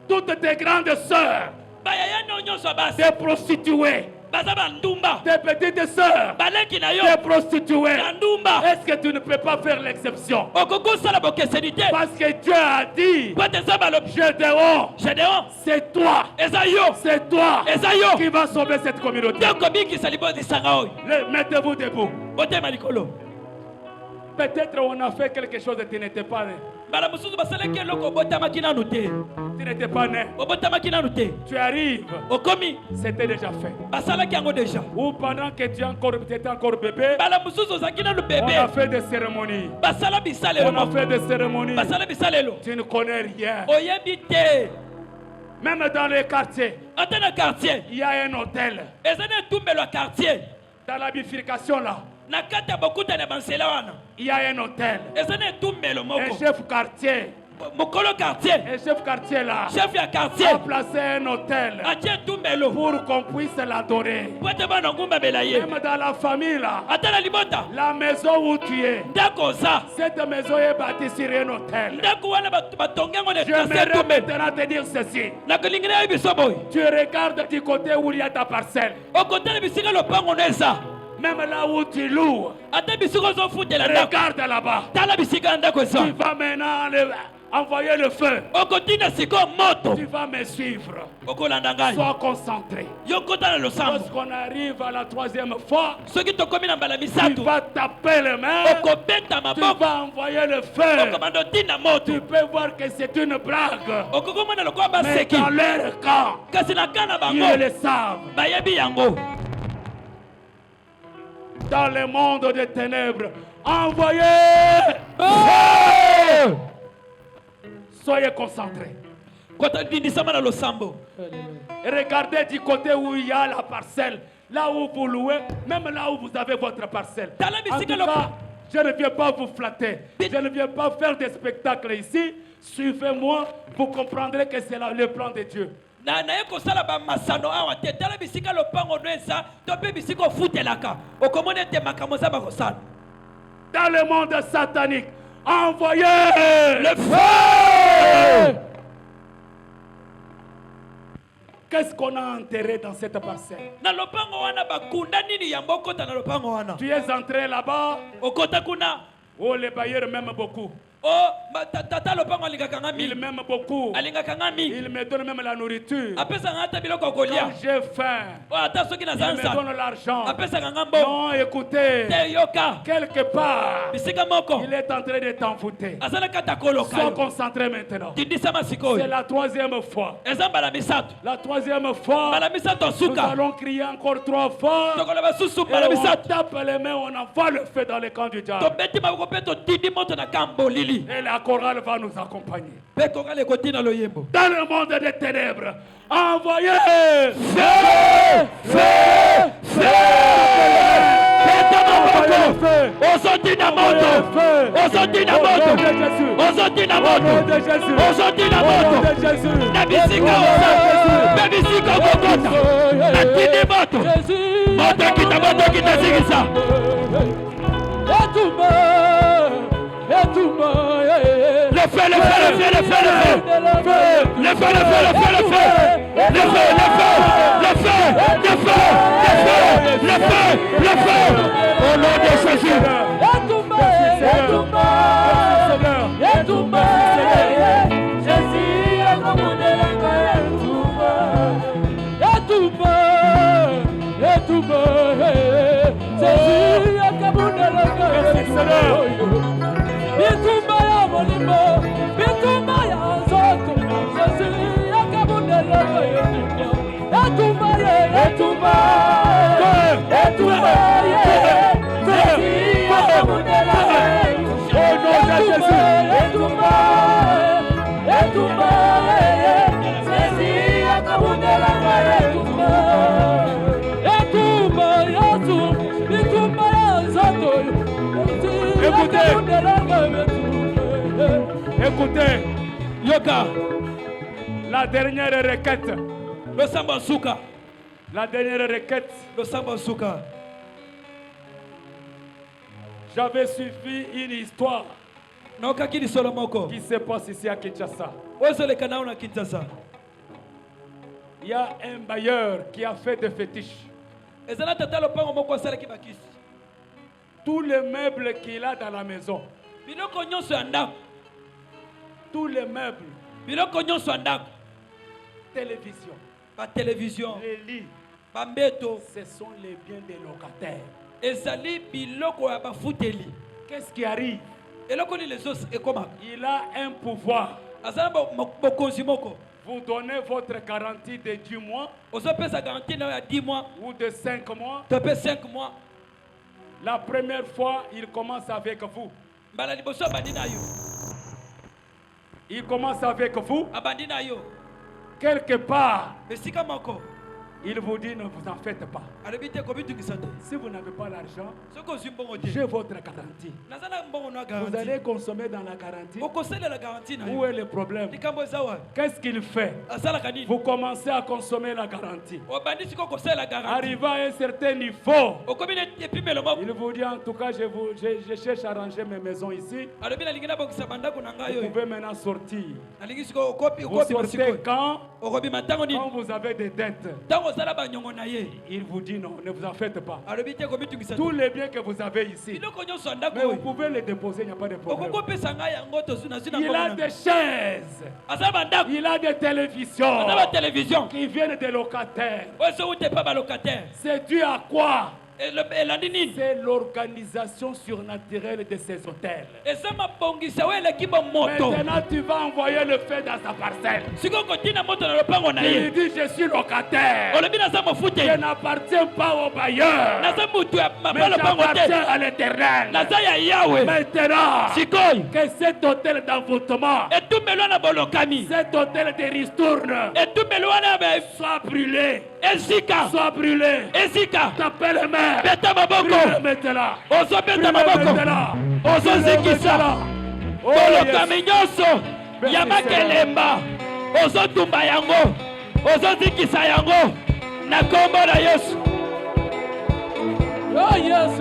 Toutes tes grandes sœurs, bayaya no nyonso ya basi tes prostituées, baza bandumba tes petites sœurs, baleki na yo tes prostituées. na ndumba Est-ce que tu ne peux pas faire l'exception? okokosala bokeseni te Parce que Dieu a dit, po ete nzambe alobi Gédéon, gedeon c'est toi, eza yo c'est toi eza yo qui va sauver cette communauté. te kobikisa libondisanga oyo Mettez-vous debout. botema likolo Peut-être on a fait quelque chose et tu n'étais pas né. mbala mosusu basalaki eloko obotamaki nanu te Tu n'étais pas né. obotamaki nanu te Tu arrives, okomi c'était déjà fait. basalaki yango deja Ou pendant que tu étais encore bébé, mbala mosusu ozalaki nanu on bebe a fait des cérémonies. basala bisalelo On a fait des cérémonies. basala bisalelo Tu ne connais rien. oyebi te Même dans les quartiers, ata na quartier il y a un hôtel. eza na etumbelo ya quartier Dans la bifurcation là, na kati ya bokutani ya bansela wana il y a un hôtel. eza na etumbelo Un moko chef quartier mokolo quartier, Et chef quartier là chef ya quartier, a placé un hôtel atie tumbelo, pour qu'on puisse l'adorer. po ete bana ngumba belaye. Même dans la famille là, Ata na libota, la maison où tu es, ndako za, cette maison est bâtie sur un hôtel. ndako wana batongi yango na J'aimerais ekase tumbelo. maintenant te dire ceci. Nakolingi na yebi so boye. Tu regardes du côté où il y a ta parcelle. Okotala bisika lopango na eza. Même là où tu loues, Ata bisika ozofutela ndako. regarde là-bas. Tala bisika ya ndako eza. Tu vas maintenant envoyer le feu. Okotinda sikoyo moto. Tu vas me suivre. Okolanda ngai. Sois concentré. Yo kota na losambo. Lorsqu'on arrive à la troisième fois, Soki tokomi na mbala tu misato. vas taper les mains. Okobeta Tu maboko. vas envoyer le feu. Okomanda otinda moto. Tu peux voir que c'est une blague. Okokomona lokola Mais baseki. dans leur camp, Kasi na kana ils bango. le savent. Bayebi yango. Dans le monde des ténèbres, envoyez. Soyez concentrés. Kota bindisama na losambo. Et regardez du côté où il y a la parcelle, là où vous louez, même là où vous avez votre parcelle. Tala En bisika tout lo. cas, je ne viens pas vous flatter. Je ne viens pas faire des spectacles ici. Suivez-moi, vous comprendrez que c'est le plan de Dieu. Na ye kosala bamasano awa te tala bisika lopango no eza to mpe bisika ofutelaka okomona ete makambo eza bakosala. Dans le monde satanique, envoyez Le feu. Qu'est-ce qu'on a enterré dans cette parcelle? Na lopango wana bakunda nini yango okota na lopango wana. Tu es entré là-bas, Okota kuna. oh les bailleurs m'aiment beaucoup. Oh tata lopango alingaka nga Ils mingi. m'aiment beaucoup. Alingaka nga mingi. Ils me donnent même la nourriture. Apesaka nga ata biloko ya Quand kolia. j'ai faim, Oh ata soki naza ils me nsa. donnent l'argent. Apesaka nga mbo. Non, écoutez, Te yoka. quelque part, Bisika moko. il est en train de t'envoûter. Aza na kati ya koloka Sois yo. concentré maintenant. Tindisama C'est sikoyo. la troisième fois. Eza mbala misato. La troisième fois, Mbala misato nous suka. allons crier encore 3 fois. Tokoloba susu Et mbala on misato. tape les mains, on envoie le feu dans les camps du diable. Tobeti maboko mpe totindi moto na kambo lili. Et la chorale va nous accompagner. Mpe kokala ekotina loyembo. Dans le monde des ténèbres, envoyez Peta maboko. Ozotina moto. Ozotina moto. Ozotina moto. de Jésus. Ozotina Au nom moto. de Jésus. Na bisika oza. Na bisika okokota. Na tindi moto. Moto kita moto kita zingisa. Le feu, le feu, le feu, le feu, le feu. Le feu, le feu, le feu, le feu. Le feu, le feu, le feu, le feu, le feu, le feu, le feu. Au nom de Jésus. Écoutez, Yoka, la dernière requête. le samba suka, La dernière requête. le samba suka. J'avais suivi une histoire Naokaki lisolo moko. qui se passe ici à Kinshasa. Ozoleka nao na Kinshasa. Il y a un bailleur qui a fait des fétiches. Ezala tata lopango moko asalaki bakisi. Tous les meubles qu'il a dans la maison, Biloko nyonso ya ndako. tous les meubles, Biloko nyonso ya ndako. télévision, Ba télévision, les lits, ba mbeto, ce sont les biens des locataires. ezali biloko ya bafuteli. Qu'est-ce qui arrive? Eloko ni lezo ekoma. Il a un pouvoir. Azala bokonzi moko. Vous donnez votre garantie de 10 mois Ozopesa garantie na ya 10 mois, ou de 5 mois. tope 5 mois. La première fois, il commence avec vous. Mbala liboso abandi na yo. Il commence avec vous. Abandi na yo. Quelque part, Esika moko. Il vous dit, ne vous en faites pas. alobi te kobitungisa te Si vous n'avez pas l'argent, soki ozwi mbongo te j'ai votre garantie. naza na mbongo no ya Vous garanti allez consommer dans la garantie. okosalela garanti na Où yo est le problème? likambo eza wapi Qu'est-ce qu'il fait? asalaka nini Vous commencez à consommer la garantie. obandi sikoyo kosalela garanti Arrivé à un certain niveau, okomi na epimelo moko il vous dit en tout cas, je cherche à ranger mes maisons ici. alobi nalingi nabongisa bandako na ngai Vous oyo pouvez maintenant sortir. nalingi sikoyo Vous okobima sortez sikoyo quand? okobima ntango nini Quand vous avez des dettes. ntango ozala banyongo na ye Il vous dit non, ne vous en faites pas. alobi te kobitungisa Tous te les biens que vous avez ici, biloko nyonso ya ndako mais vous oyo pouvez les déposer, il n'y a pas de problème. okokopesa ngai yango tozwi nazwi na Il mbongo a na des chaises, aza bandako il a des télévisions aza batelevizio qui viennent des locataires. oyo sowute mpa balocataire C'est dû à quoi? elandi nini C'est l'organisation surnaturelle de ces hôtels. eza mabongisa oyo eleki bomoto Maintenant, tu vas envoyer le feu dans sa parcelle. sikoyo kotina moto na lopango na Il ye dit, je suis locataire. olobi naza Je mofute n'appartiens pas au bailleur, naza mutu ya mais mapa lopango j'appartiens te à l'éternel. naza ya yawe Maintenant, sikoyo que cet hôtel d'envoûtement, etumbelo wana bolokami cet hôtel de ristourne, etumbelo wana soit brûlé, esika soit brûlé. esika Tapez les mains. beta maboko Brûlez maintenant. ozobeta maboko ozozikisa bolokami nyonso ya makelemba ozotumba yango ozozikisa yango na kombo na yesu Oh yes.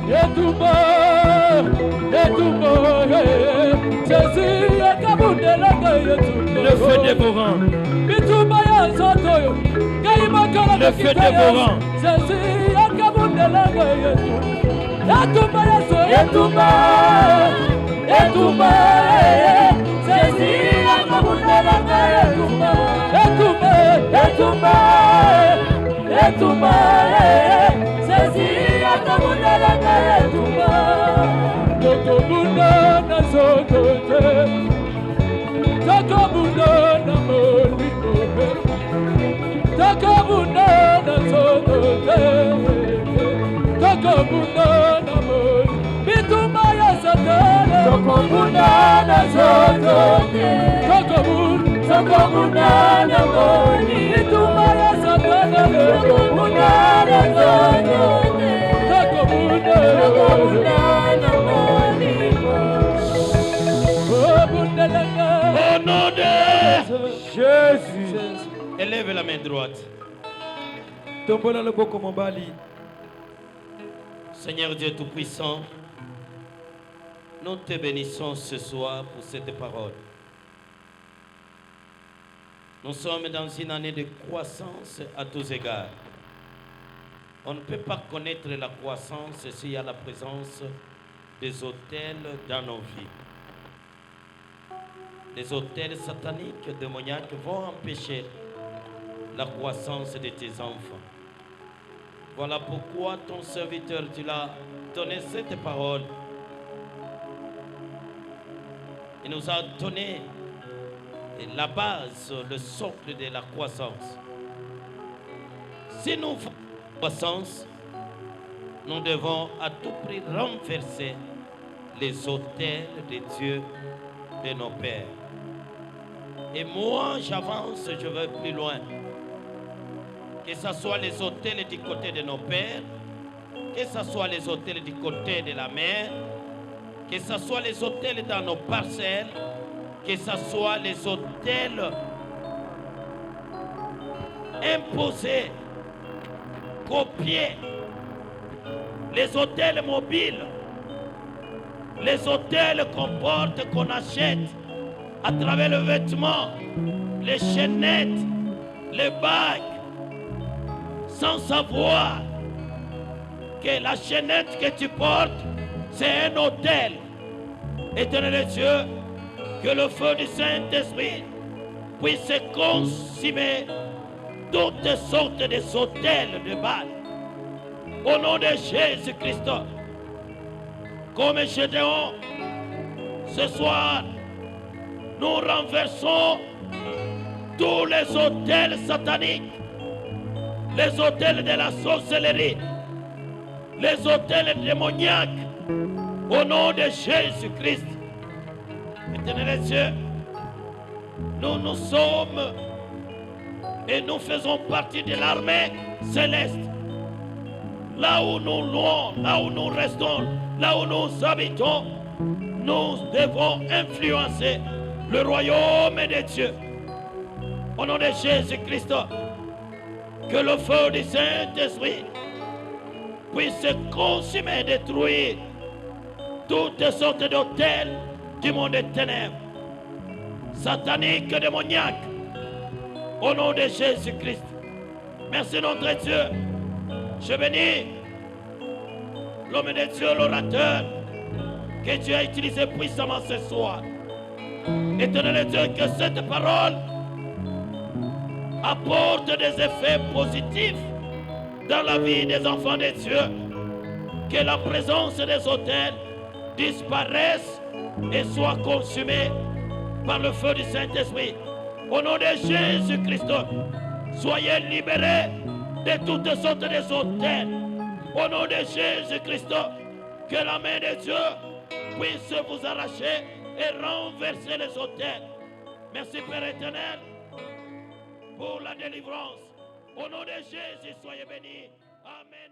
Yetumba, Yetumba, Jésus akabundelanga Yetumba. Le feu dévorant. Bitumba ya sotoyo, kaimakala Le feu dévorant. Jésus akabundelanga Yetumba. Yetumba Yesu, Yetumba, Yetumba, Jésus akabundelanga Yetumba. Yetumba, Yetumba, Yetumba, Jésus akabundelanga Yetumba. Tokobunda na sokote, tokobunda na molimo, tokobunda na sokote, tokobunda na molimo. Bitumba ya satana, tokobunda na sokote, tokobunda na molimo. Bitumba ya satana, tokobunda na sokote, tokobunda na molimo. Au nom de Jésus. Élève la main droite. tombola loboko mobali Seigneur Dieu Tout-Puissant, nous te bénissons ce soir pour cette parole. Nous sommes dans une année de croissance à tous égards. On ne peut pas connaître la croissance s'il y a la présence des autels dans nos vies. Les autels sataniques, démoniaques vont empêcher la croissance de tes enfants. Voilà pourquoi ton serviteur, tu l'as donné cette parole. Il nous a donné la base, le socle de la croissance. Si nous voulons la croissance, nous devons à tout prix renverser les autels de Dieu de nos pères. Et moi, j'avance, je vais plus loin. Que ce soit les autels du côté de nos pères, que ce soit les autels du côté de la mère, que ce soit les autels dans nos parcelles, que ce soit les autels imposés, copiés, les hôtels mobiles, les hôtels qu'on porte, qu'on achète à travers le vêtement, les chaînettes, les bagues, sans savoir que la chaînette que tu portes, c'est un hôtel. Éternel Dieu, que le feu du Saint-Esprit puisse consumer toutes sortes de hôtels de Baal. Au nom de Jésus-Christ, comme Gédéon, ce soir, nous renversons tous les hôtels sataniques, les hôtels de la sorcellerie, les hôtels démoniaques, au nom de Jésus-Christ. Éternel Dieu, nous sommes et nous faisons partie de l'armée céleste. Là où nous louons, là où nous restons, là où nous habitons, nous devons influencer le royaume de Dieu. Au nom de Jésus-Christ, que le feu du Saint-Esprit puisse consumer et détruire toutes sortes d'hôtels du monde des ténèbres, sataniques, démoniaques, au nom de Jésus-Christ. Merci notre Dieu. Je bénis l'homme de Dieu, l'orateur, que Dieu a utilisé puissamment ce soir. Éternel Dieu, que cette parole apporte des effets positifs dans la vie des enfants de Dieu. Que la présence des autels disparaisse et soit consumée par le feu du Saint-Esprit. Au nom de Jésus-Christ, soyez libérés de toutes sortes de autels. Au nom de Jésus-Christ, que la main de Dieu puisse vous arracher et renverser les autels. Merci Père éternel pour la délivrance. Au nom de Jésus, soyez bénis. Amen.